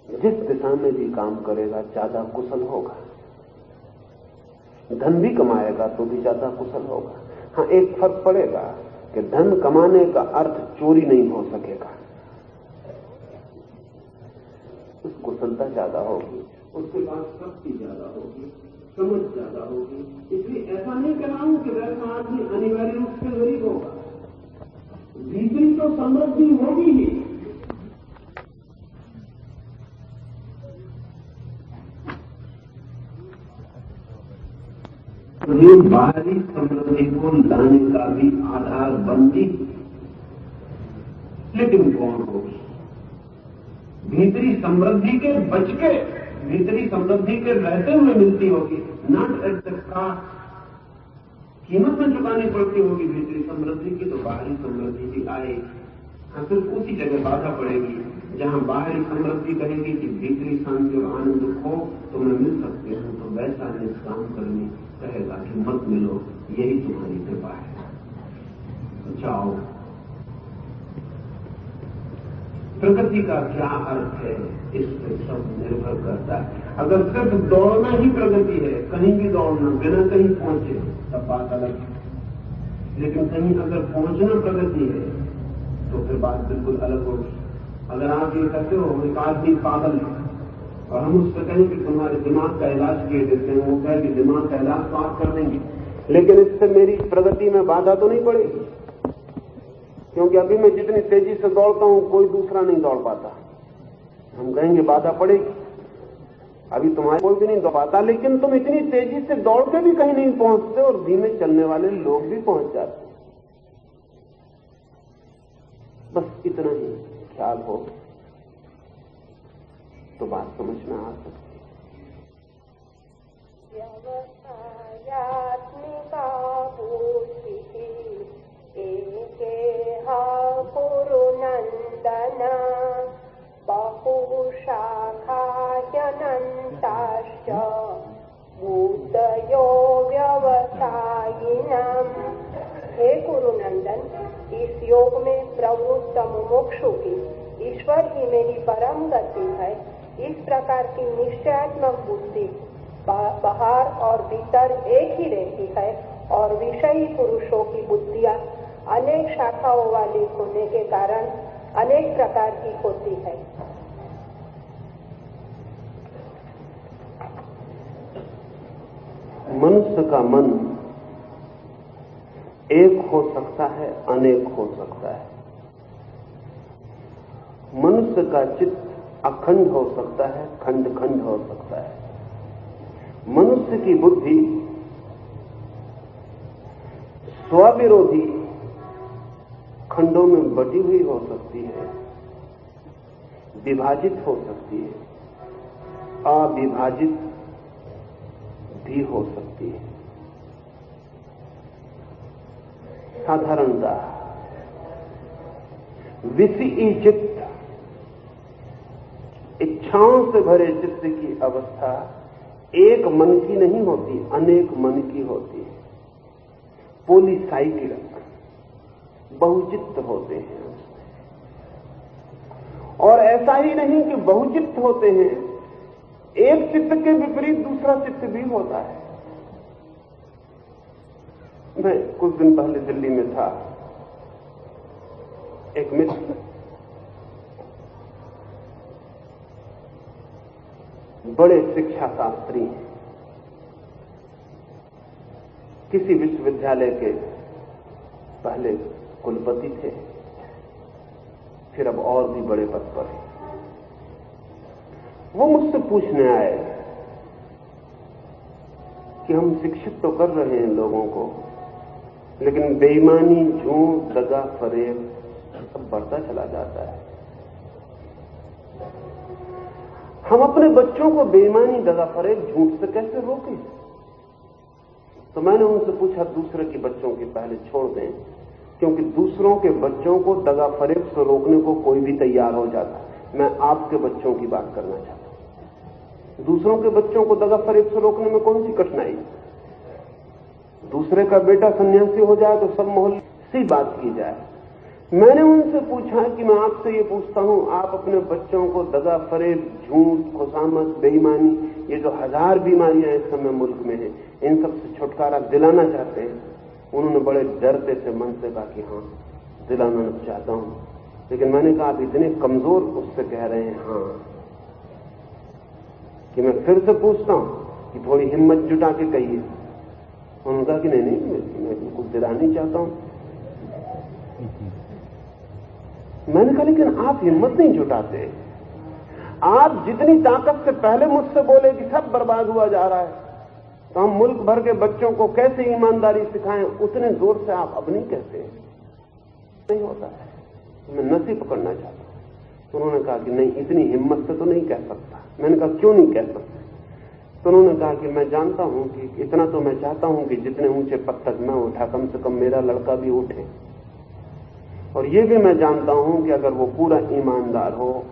जिस दिशा में भी काम करेगा ज्यादा कुशल होगा, धन भी कमाएगा तो भी ज्यादा कुशल होगा। हाँ, एक फर्क पड़ेगा कि धन कमाने का अर्थ चोरी नहीं हो सकेगा, उस कुशलता ज्यादा होगी, उसके बाद शक्ति ज्यादा होगी, समझ ज्यादा होगी। इसलिए ऐसा नहीं कह रहा हूं कि वैसा आदमी अनिवार्य रूप से गरीब होगा, भीतरी तो समृद्धि होगी ही। ये बाहरी समृद्धि को लाने का भी आधार बनती, लेकिन कौन होगी? भीतरी समृद्धि के बच के, भीतरी समृद्धि के रहते हुए मिलती होगी, नॉट एट द कॉस्ट, कीमत में चुकानी पड़ती होगी भीतरी समृद्धि की, तो बाहरी समृद्धि भी आएगी। हाँ, सिर्फ उसी जगह बाधा पड़ेगी जहां बाहरी समृद्धि कहेगी कि भीतरी शांति और आनंद को तुम्हें मिल सकते हो, तो वैसा निष्काम करने कहेगा कि मत मिलो, यही तुम्हारी कृपा है, जाओ। प्रगति का क्या अर्थ है, इस पर सब निर्भर करता है। अगर सिर्फ दौड़ना ही प्रगति है, कहीं भी दौड़ना बिना कहीं पहुंचे, तब बात अलग है। लेकिन कहीं अगर पहुंचना प्रगति है तो फिर बात बिल्कुल अलग होगी। अगर आप ये कहते हो एक आदमी पागल है और हम उससे कहें कि तुम्हारे दिमाग का इलाज किए देते हैं, वो कहे कि दिमाग का इलाज तो आप कर देंगे, लेकिन इससे मेरी प्रगति में बाधा तो नहीं पड़ेगी, क्योंकि अभी मैं जितनी तेजी से दौड़ता हूं कोई दूसरा नहीं दौड़ पाता। हम कहेंगे बाधा पड़ेगी, अभी तुम्हारे कोई भी नहीं दौड़ पाता, लेकिन तुम इतनी तेजी से दौड़ के भी कहीं नहीं पहुंचते और धीमे चलने वाले लोग भी पहुंच जाते। बस इतना ही ख्याल हो तो बात समझ में आ सकती है। व्यवसायात्मिका बुद्धिः एकेहा कुरु नन्दन बहुशाखाह्यनन्ताश्च बुद्धयो व्यवसायिनम्। हे कुरुनंदन, इस योग में प्रवृत्त मुमुक्षु की ईश्वर ही मेरी परम गति है। इस प्रकार की निश्चयात्मक बुद्धि बाहर और भीतर एक ही रहती है और विषयी पुरुषों की बुद्धियां अनेक शाखाओं वाली होने के कारण अनेक प्रकार की होती है। मनुष्य का मन एक हो सकता है, अनेक हो सकता है। मनुष्य का चित्त अखंड हो सकता है, खंड खंड हो सकता है। मनुष्य की बुद्धि स्वविरोधी खंडों में बटी हुई हो सकती है, विभाजित हो सकती है, अविभाजित भी हो सकती है। साधारणतः विषयी चित्त, इच्छाओं से भरे चित्त की अवस्था एक मन की नहीं होती, अनेक मन की होती है। पॉलीसाइक्लिक, बहुचित्त होते हैं। और ऐसा ही नहीं कि बहुचित्त होते हैं, एक चित्त के विपरीत दूसरा चित्त भी होता है। मैं कुछ दिन पहले दिल्ली में था, एक मित्र बड़े शिक्षा शास्त्री हैं, किसी विश्वविद्यालय के पहले कुलपति थे, फिर अब और भी बड़े पद पर हैं। वो मुझसे पूछने आए कि हम शिक्षित तो कर रहे हैं लोगों को, लेकिन बेईमानी, झूठ, दगा, फरेब सब बढ़ता चला जाता है। हम अपने बच्चों को बेईमानी, दगा, फरेब, झूठ से कैसे रोकें? तो मैंने उनसे पूछा, दूसरे के बच्चों के पहले छोड़ दें, क्योंकि दूसरों के बच्चों को दगा फरेब से रोकने को कोई भी तैयार हो जाता है। मैं आपके बच्चों की बात करना चाहता हूं। दूसरों के बच्चों को दगा फरेब से रोकने में कौन सी कठिनाई? दूसरे का बेटा सन्यासी हो जाए तो सब मोहल्ले सी बात की जाए। मैंने उनसे पूछा कि मैं आपसे ये पूछता हूं, आप अपने बच्चों को दगा फरेब, झूठ, खुशामत, बेईमानी, ये जो 1000 बीमारियां इस समय मुल्क में हैं, इन सब से छुटकारा दिलाना चाहते हैं? उन्होंने बड़े डरते से मन से कहा कि हाँ, दिलाना चाहता हूं। लेकिन मैंने कहा, आप इतने कमजोर उससे कह रहे हैं हाँ, कि मैं फिर से पूछता हूं कि थोड़ी हिम्मत जुटा के कहिए। उन्होंने कहा कि नहीं, मैं बिल्कुल दिलानी चाहता हूं। मैंने कहा, लेकिन आप हिम्मत नहीं जुटाते। आप जितनी ताकत से पहले मुझसे बोले कि सब बर्बाद हुआ जा रहा है, तो हम मुल्क भर के बच्चों को कैसे ईमानदारी सिखाएं, उतने जोर से आप अब नहीं कहते। नहीं होता है, मैं नसी पकड़ना चाहता हूं। तो उन्होंने कहा कि नहीं, इतनी हिम्मत से तो नहीं कह सकता। मैंने कहा, क्यों नहीं कह सकते? तो उन्होंने कहा कि मैं जानता हूं कि इतना तो मैं चाहता हूं कि जितने ऊंचे पद तक मैं उठा, कम से कम मेरा लड़का भी उठे। और ये भी मैं जानता हूं कि अगर वो पूरा ईमानदार हो,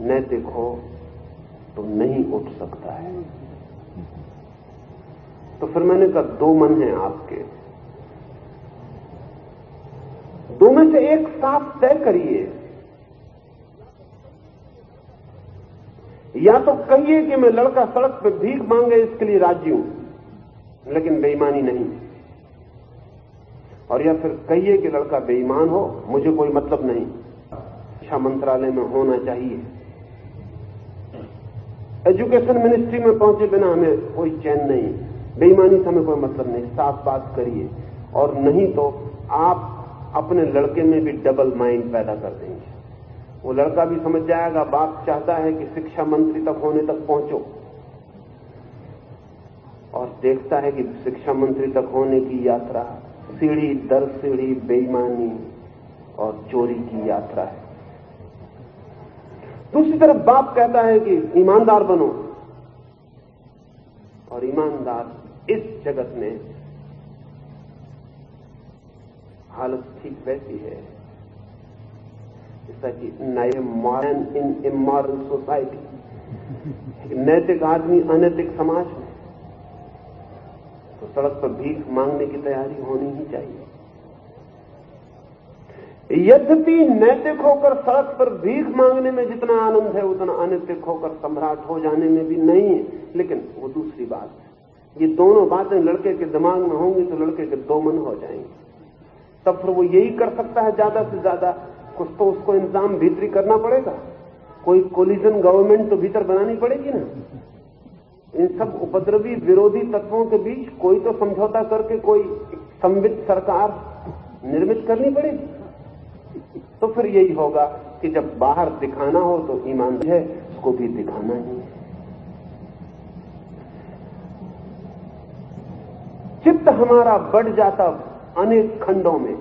नैतिक हो, तो नहीं उठ सकता है। तो फिर मैंने कहा, 2 मन हैं आपके, 2 में से एक साफ तय करिए। या तो कहिए कि मैं लड़का सड़क पर भीख मांगे इसके लिए राजी हूं, लेकिन बेईमानी नहीं। और या फिर कहिए कि लड़का बेईमान हो, मुझे कोई मतलब नहीं, शिक्षा मंत्रालय में होना चाहिए। एजुकेशन मिनिस्ट्री में पहुंचे बिना हमें कोई चैन नहीं, बेईमानी से हमें कोई मतलब नहीं। साफ बात करिए, और नहीं तो आप अपने लड़के में भी डबल माइंड पैदा कर देंगे। वो लड़का भी समझ जाएगा बाप चाहता है कि शिक्षा मंत्री तक होने तक पहुंचो, और देखता है कि शिक्षा मंत्री तक होने की यात्रा सीढ़ी दर सीढ़ी बेईमानी और चोरी की यात्रा है। दूसरी तरफ बाप कहता है कि ईमानदार बनो, और ईमानदार इस जगत में हालत ठीक वैसी है जैसा कि मैन इन इमोरल सोसाइटी, नैतिक आदमी अनैतिक समाज में, तो सड़क पर भीख मांगने की तैयारी होनी ही चाहिए। यद्यपि नैतिक होकर सड़क पर भीख मांगने में जितना आनंद है, उतना अनैतिक होकर सम्राट हो जाने में भी नहीं है, लेकिन वो दूसरी बात है। ये दोनों बातें लड़के के दिमाग में होंगी तो लड़के के 2 मन हो जाएंगे। तब फिर वो यही कर सकता है ज्यादा से ज्यादा, कुछ तो उसको इंतजाम भीतरी करना पड़ेगा, कोई कोलिजन गवर्नमेंट तो भीतर बनानी पड़ेगी ना। इन सब उपद्रवी विरोधी तत्वों के बीच कोई तो समझौता करके कोई संवित सरकार निर्मित करनी पड़ेगी। तो फिर यही होगा कि जब बाहर दिखाना हो तो ईमान है, उसको भी दिखाना ही है। चित्त हमारा बढ़ जाता अनेक खंडों में,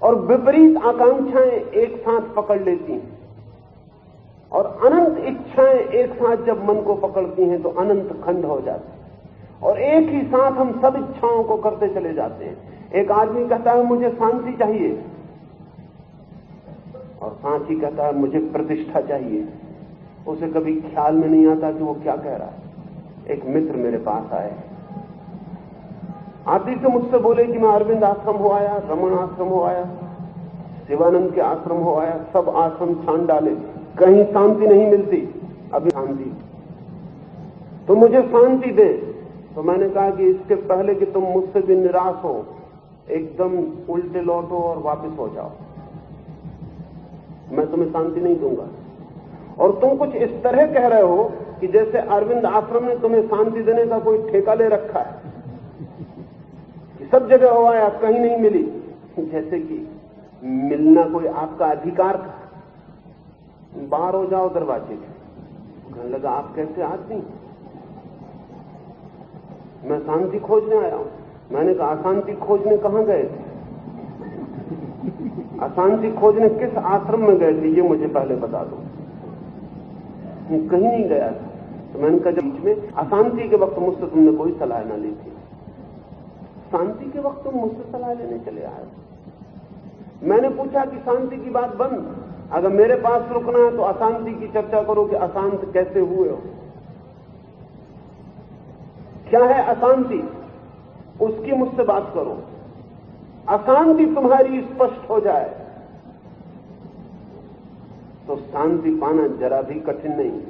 और विपरीत आकांक्षाएं एक साथ पकड़ लेती हैं, और अनंत इच्छाएं एक साथ जब मन को पकड़ती हैं तो अनंत खंड हो जाते हैं, और एक ही साथ हम सब इच्छाओं को करते चले जाते हैं। एक आदमी कहता है मुझे शांति चाहिए, और साथ ही कहता है मुझे प्रतिष्ठा चाहिए। उसे कभी ख्याल में नहीं आता कि वो क्या कह रहा है। एक मित्र मेरे पास आए, आती से मुझसे बोले कि मैं अरविंद आश्रम हो आया, रमन आश्रम हो आया, शिवानंद के आश्रम हो आया, सब आश्रम छान डाले, कहीं शांति नहीं मिलती। अभी शांति, तो मुझे शांति दे। तो मैंने कहा कि इसके पहले कि तुम मुझसे भी निराश हो, एकदम उल्टे लौटो और वापस हो जाओ, मैं तुम्हें शांति नहीं दूंगा। और तुम कुछ इस तरह कह रहे हो कि जैसे अरविंद आश्रम ने तुम्हें शांति देने का कोई ठेका ले रखा है। सब जगह हो आया, कहीं नहीं मिली, जैसे कि मिलना कोई आपका अधिकार था। बाहर हो जाओ दरवाजे के। कहने लगा आप कैसे आदमी? मैं शांति खोजने आया हूं। मैंने कहा अशांति खोजने कहां गए थे? अशांति खोजने किस आश्रम में गए थे, ये मुझे पहले बता दो। कहीं नहीं गया था। तो मैंने कहा जब में अशांति के वक्त मुझसे तुमने कोई सलाह न ली थी, शांति के वक्त तुम मुझसे सलाह लेने चले आए। मैंने पूछा कि शांति की बात बंद, अगर मेरे पास रुकना है तो अशांति की चर्चा करो कि अशांत कैसे हुए हो, क्या है अशांति, उसकी मुझसे बात करो। अशांति तुम्हारी स्पष्ट हो जाए तो शांति पाना जरा भी कठिन नहीं।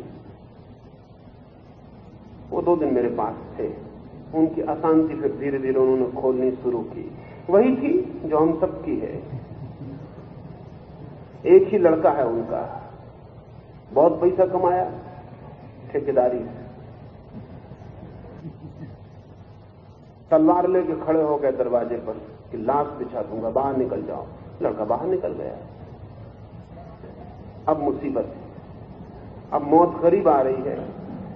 वो 2 दिन मेरे पास थे। उनकी अशांति फिर धीरे धीरे उन्होंने खोलनी शुरू की। वही थी जो हम सबकी है। एक ही लड़का है उनका, बहुत पैसा कमाया ठेकेदारी से, तलवार लेके खड़े हो गए दरवाजे पर कि लाश बिछा दूंगा, बाहर निकल जाओ। लड़का बाहर निकल गया। अब मुसीबत है, अब मौत करीब आ रही है।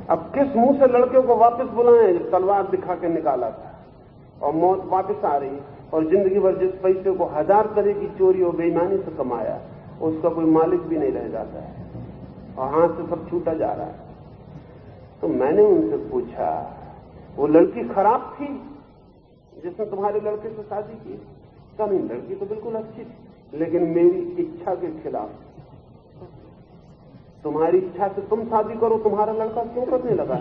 अब किस मुंह से लड़के को वापस बुलाएं जब तलवार दिखा के निकाला था और मौत वापस आ रही, और जिंदगी भर जिस पैसे को 1000 तरह की चोरी और बेईमानी से कमाया उसका कोई मालिक भी नहीं रह जाता है और हाथ से सब छूटा जा रहा है। तो मैंने उनसे पूछा, वो लड़की खराब थी जिसने तुम्हारे लड़के से शादी की? कहा नहीं, लड़की तो बिल्कुल अच्छी थी, लेकिन मेरी इच्छा के खिलाफ। तुम्हारी इच्छा से तुम शादी करो, तुम्हारा लड़का क्यों करने लगा?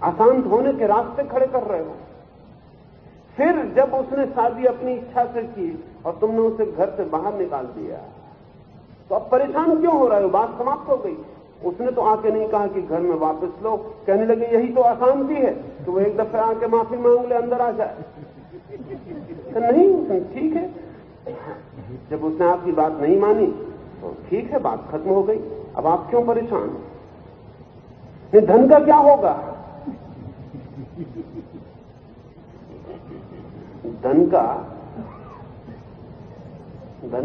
अशांत होने के रास्ते खड़े कर रहे हो। फिर जब उसने शादी अपनी इच्छा से की और तुमने उसे घर से बाहर निकाल दिया तो अब परेशान क्यों हो रहे हो? बात समाप्त हो गई। उसने तो आके नहीं कहा कि घर में वापस लो, कहने लगे यही तो अशांति है। तो वो एक दफे आके माफी मांग ले, अंदर आ जाए। तो नहीं, ठीक है। जब उसने आपकी बात नहीं मानी तो ठीक है, बात खत्म हो गई। अब आप क्यों परेशान? नहीं, धन का क्या होगा? धन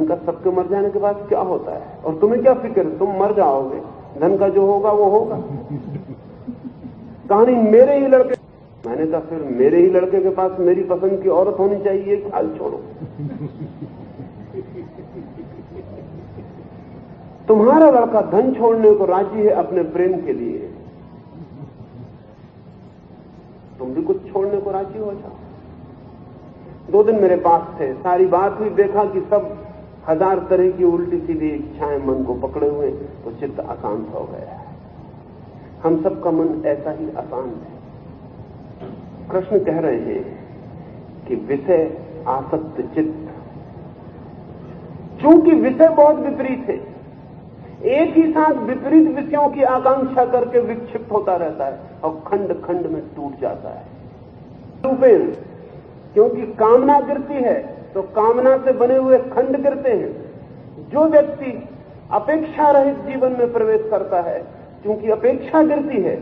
का सबके मर जाने के बाद क्या होता है? और तुम्हें क्या फिक्र? तुम मर जाओगे, धन का जो होगा वो होगा। कहानी मेरे ही लड़के। मैंने कहा फिर मेरे ही लड़के के पास मेरी पसंद की औरत होनी चाहिए, ख्याल छोड़ो। तुम्हारा लड़का धन छोड़ने को राजी है अपने प्रेम के लिए, तुम भी कुछ छोड़ने को राजी हो जाओ। 2 दिन मेरे पास थे, सारी बात हुई, देखा कि सब 1000 तरह की उल्टी सीधी इच्छाएं मन को पकड़े हुए, तो चित्त अशांत हो गया है। हम सबका मन ऐसा ही अशांत है। कृष्ण कह रहे हैं कि विषय आसक्त चित्त, चूंकि विषय बहुत विपरीत है, एक ही साथ विपरीत विषयों की आकांक्षा करके विक्षिप्त होता रहता है और खंड खंड में टूट जाता है। रूपेण, क्योंकि कामना गिरती है तो कामना से बने हुए खंड गिरते हैं। जो व्यक्ति अपेक्षा रहित जीवन में प्रवेश करता है, क्योंकि अपेक्षा गिरती है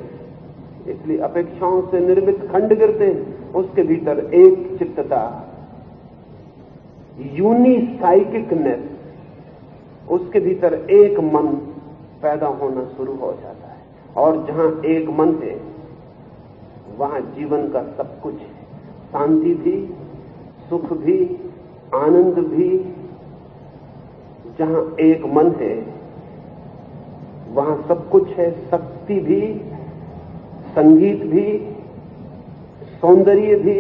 इसलिए अपेक्षाओं से निर्मित खंड गिरते हैं। उसके भीतर एक चित्तता, यूनिसाइकिकनेस, उसके भीतर एक मन पैदा होना शुरू हो जाता है। और जहां एक मन है वहां जीवन का सब कुछ है, शांति भी, सुख भी, आनंद भी। जहां एक मन है वहां सब कुछ है, शक्ति भी, संगीत भी, सौंदर्य भी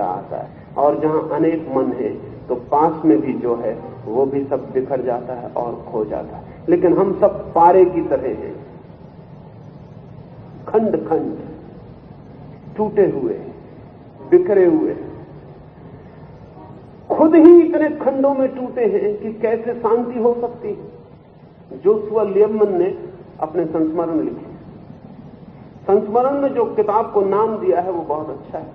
आता है। और जहां अनेक मन है तो पास में भी जो है वो भी सब बिखर जाता है और खो जाता है। लेकिन हम सब पारे की तरह हैं, खंड खंड, टूटे हुए, बिखरे हुए, खुद ही इतने खंडों में टूटे हैं कि कैसे शांति हो सकती है। जोशुआ लियमन ने अपने संस्मरण लिखे। संस्मरण में जो किताब को नाम दिया है वो बहुत अच्छा है,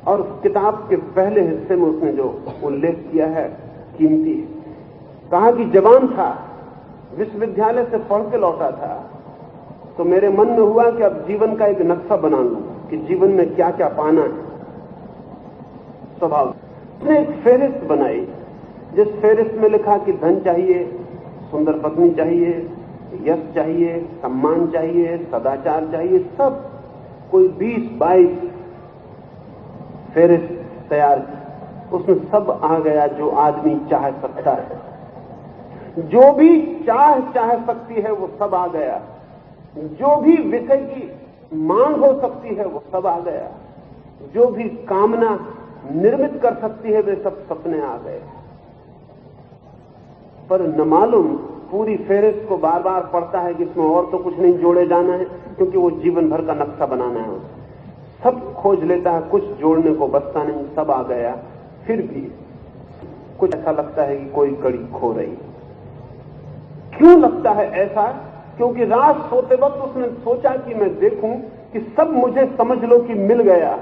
और उस किताब के पहले हिस्से में उसने जो उल्लेख किया है कीमती है। कहा कि जवान था, विश्वविद्यालय से पढ़ के लौटा था, तो मेरे मन में हुआ कि अब जीवन का एक नक्शा बना लूं कि जीवन में क्या क्या पाना है। स्वभाव उसने एक फेरिस्त बनाई, जिस फेरिस्त में लिखा कि धन चाहिए, सुंदर पत्नी चाहिए, यश चाहिए, सम्मान चाहिए, सदाचार चाहिए, सब कोई 20-22 फेरिस्त तैयार की। उसमें सब आ गया जो आदमी चाह सकता है, जो भी चाह सकती है वो सब आ गया, जो भी विषय की मांग हो सकती है वो सब आ गया, जो भी कामना निर्मित कर सकती है वे सब सपने आ गए। पर न मालूम पूरी फेरिस्त को बार बार पढ़ता है कि इसमें और तो कुछ नहीं जोड़े जाना है, क्योंकि वो जीवन भर का नक्शा बनाना है उसे। सब खोज लेता है, कुछ जोड़ने को बचता नहीं, सब आ गया, फिर भी कुछ ऐसा लगता है कि कोई कड़ी खो रही। क्यों लगता है ऐसा? क्योंकि रात सोते वक्त उसने सोचा कि मैं देखूं कि सब मुझे समझ लो कि मिल गया,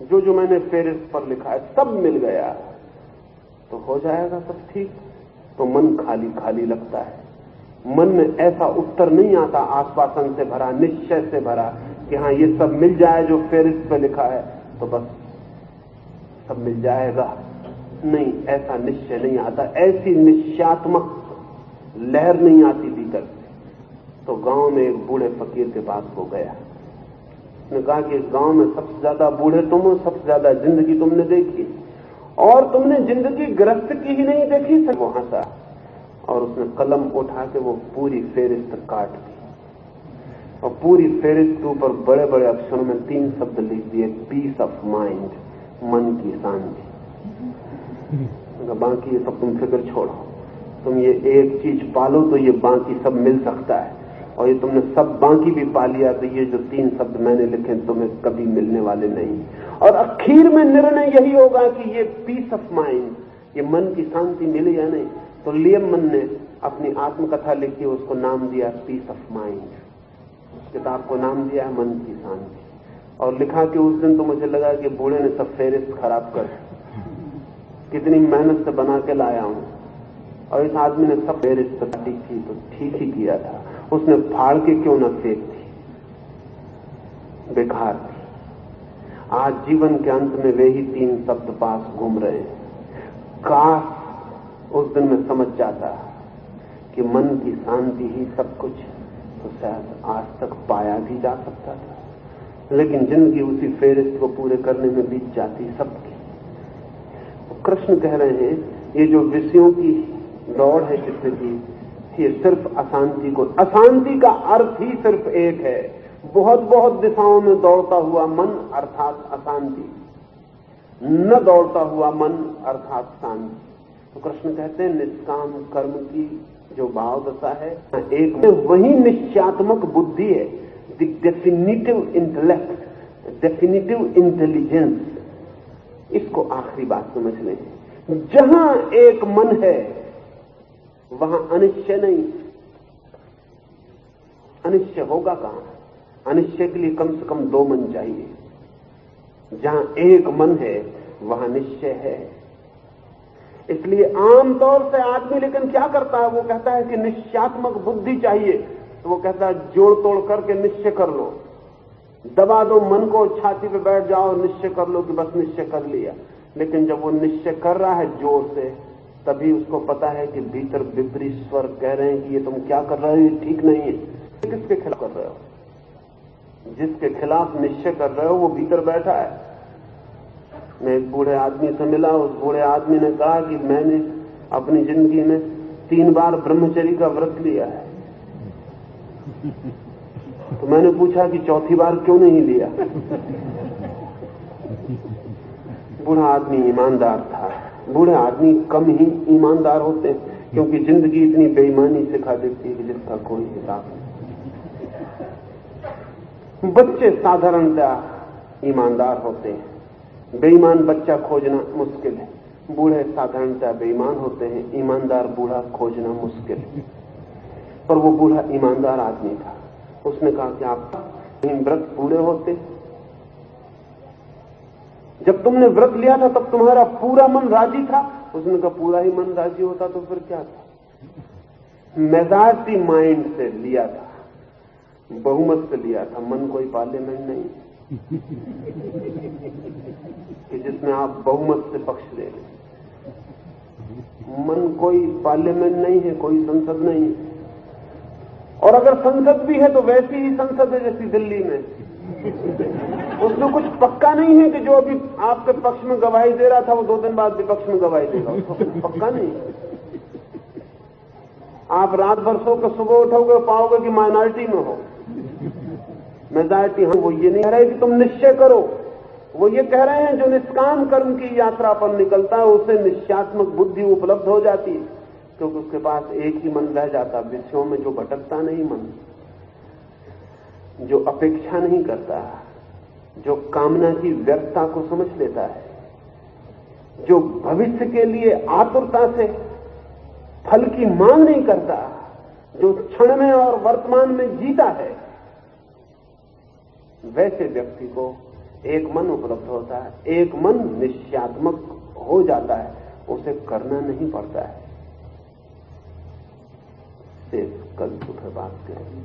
जो जो मैंने फेरिस्त पर लिखा है सब मिल गया, तो हो जाएगा सब ठीक। तो मन खाली खाली लगता है, मन में ऐसा उत्तर नहीं आता आश्वासन से भरा, निश्चय से भरा कि हाँ ये सब मिल जाए जो फेरिस्त पे लिखा है तो बस सब मिल जाएगा। नहीं, ऐसा निश्चय नहीं आता, ऐसी निश्चयात्मक लहर नहीं आती भीतर से। तो गांव में एक बूढ़े फकीर के पास हो गया। उसने कहा कि इस गांव में सबसे ज्यादा बूढ़े तुम हो, सबसे ज्यादा जिंदगी तुमने देखी, और तुमने जिंदगी गृहस्थ की ही नहीं देखी। सब वो हंसा और उसने कलम उठा के वो पूरी फेरिस्त काट दी और पूरी फेरिस्त के ऊपर बड़े बड़े अक्षरों में 3 शब्द लिख दिए, पीस ऑफ माइंड, मन की शांति। बाकी ये सब तुम फिक्र छोड़ो, तुम ये एक चीज पालो तो ये बाकी सब मिल सकता है, और ये तुमने सब बाकी भी पा लिया तो ये जो 3 शब्द मैंने लिखे तुम्हें कभी मिलने वाले नहीं। और आखिर में निर्णय यही होगा कि ये पीस ऑफ माइंड, ये मन की शांति मिली या नहीं। तो लियमन ने अपनी आत्मकथा लिखी, उसको नाम दिया पीस ऑफ माइंड। उस किताब को नाम दिया मन की शांति। और लिखा कि उस दिन तो मुझे लगा कि बूढ़े ने सब फेरिस्त खराब कर, कितनी मेहनत से बना के लाया हूं, और इस आदमी ने सब फेरिस्त काटी थी तो ठीक ही किया था। उसने फाड़ के क्यों न फेंक थी, बेकार थी। आज जीवन के अंत में वे ही 3 शब्द पास घूम रहे हैं। काश उस दिन में समझ जाता कि मन की शांति ही सब कुछ, तो शायद आज तक पाया भी जा सकता था। लेकिन जिंदगी उसी फेरिस्त को पूरे करने में बीत जाती सबकी। तो कृष्ण कह रहे हैं ये जो विषयों की दौड़ है चित्त की, ये सिर्फ अशांति को, अशांति का अर्थ ही सिर्फ एक है, बहुत बहुत दिशाओं में दौड़ता हुआ मन अर्थात अशांति, न दौड़ता हुआ मन अर्थात शांति। तो कृष्ण कहते हैं निष्काम कर्म की जो भाव दशा है, एक में वही निश्चयात्मक बुद्धि है, the definitive intellect, definitive intelligence. इसको आखिरी बात समझ लें, जहां एक मन है वहां अनिश्चय नहीं। अनिश्चय होगा कहां? अनिश्चय के लिए कम से कम 2 मन चाहिए। जहां एक मन है वहां निश्चय है। इसलिए आमतौर से आदमी लेकिन क्या करता है, वो कहता है कि निश्चयात्मक बुद्धि चाहिए, तो वो कहता है जोड़ तोड़ करके निश्चय कर लो, दबा दो मन को, छाती पे बैठ जाओ, निश्चय कर लो कि बस निश्चय कर लिया। लेकिन जब वो निश्चय कर रहा है जोर से, तभी उसको पता है कि भीतर विपरीत स्वर कह रहे हैं कि ये तुम क्या कर रहे हो, ये ठीक नहीं है। किसके खिलाफ कर रहे हो? जिसके खिलाफ निश्चय कर रहे हो वो भीतर बैठा है। मैं एक बूढ़े आदमी से मिला, उस बूढ़े आदमी ने कहा कि मैंने अपनी जिंदगी में 3 बार ब्रह्मचर्य का व्रत लिया है। तो मैंने पूछा कि चौथी बार क्यों नहीं लिया? बूढ़ा आदमी ईमानदार था। बूढ़े आदमी कम ही ईमानदार होते हैं, क्योंकि जिंदगी इतनी बेईमानी सिखा देती है कि जिसका कोई हिसाब नहीं। बच्चे साधारणतः ईमानदार होते हैं, बेईमान बच्चा खोजना मुश्किल है। बूढ़े साधारणतः बेईमान होते हैं, ईमानदार बूढ़ा खोजना मुश्किल है। पर वो बूढ़ा ईमानदार आदमी था। उसने कहा कि आप व्रत पूरे होते, जब तुमने व्रत लिया था तब तुम्हारा पूरा मन राजी था। उसने कहा पूरा ही मन राजी होता तो फिर क्या था? मेजॉरिटी माइंड से लिया था, बहुमत से लिया था। मन कोई पार्लियामेंट नहीं कि जिसमें आप बहुमत से पक्ष ले लें। मन कोई पार्लियामेंट नहीं है, कोई संसद नहीं है। और अगर संसद भी है तो वैसी ही संसद है जैसी दिल्ली में। उसमें कुछ पक्का नहीं है कि जो अभी आपके पक्ष में गवाही दे रहा था वो 2 दिन बाद विपक्ष में गवाही देगा। उसको कुछ पक्का नहीं है। आप रात भर सो कर सुबह उठोगे पाओगे कि माइनॉरिटी में हो, मेजॉरिटी। हम वो ये नहीं कह रहे कि तुम निश्चय करो, वो ये कह रहे हैं जो निष्काम कर्म की यात्रा पर निकलता है उसे निश्चयात्मक बुद्धि उपलब्ध हो जाती है, क्योंकि उसके पास एक ही मन रह जाता, विषयों में जो भटकता नहीं मन, जो अपेक्षा नहीं करता, जो कामना की व्यर्थता को समझ लेता है, जो भविष्य के लिए आतुरता से फल की मांग नहीं करता, जो क्षण में और वर्तमान में जीता है, वैसे व्यक्ति को एक मन उपलब्ध होता है। एक मन निश्चयात्मक हो जाता है, उसे करना नहीं पड़ता है। सिर्फ कल सुबह बात करेंगे।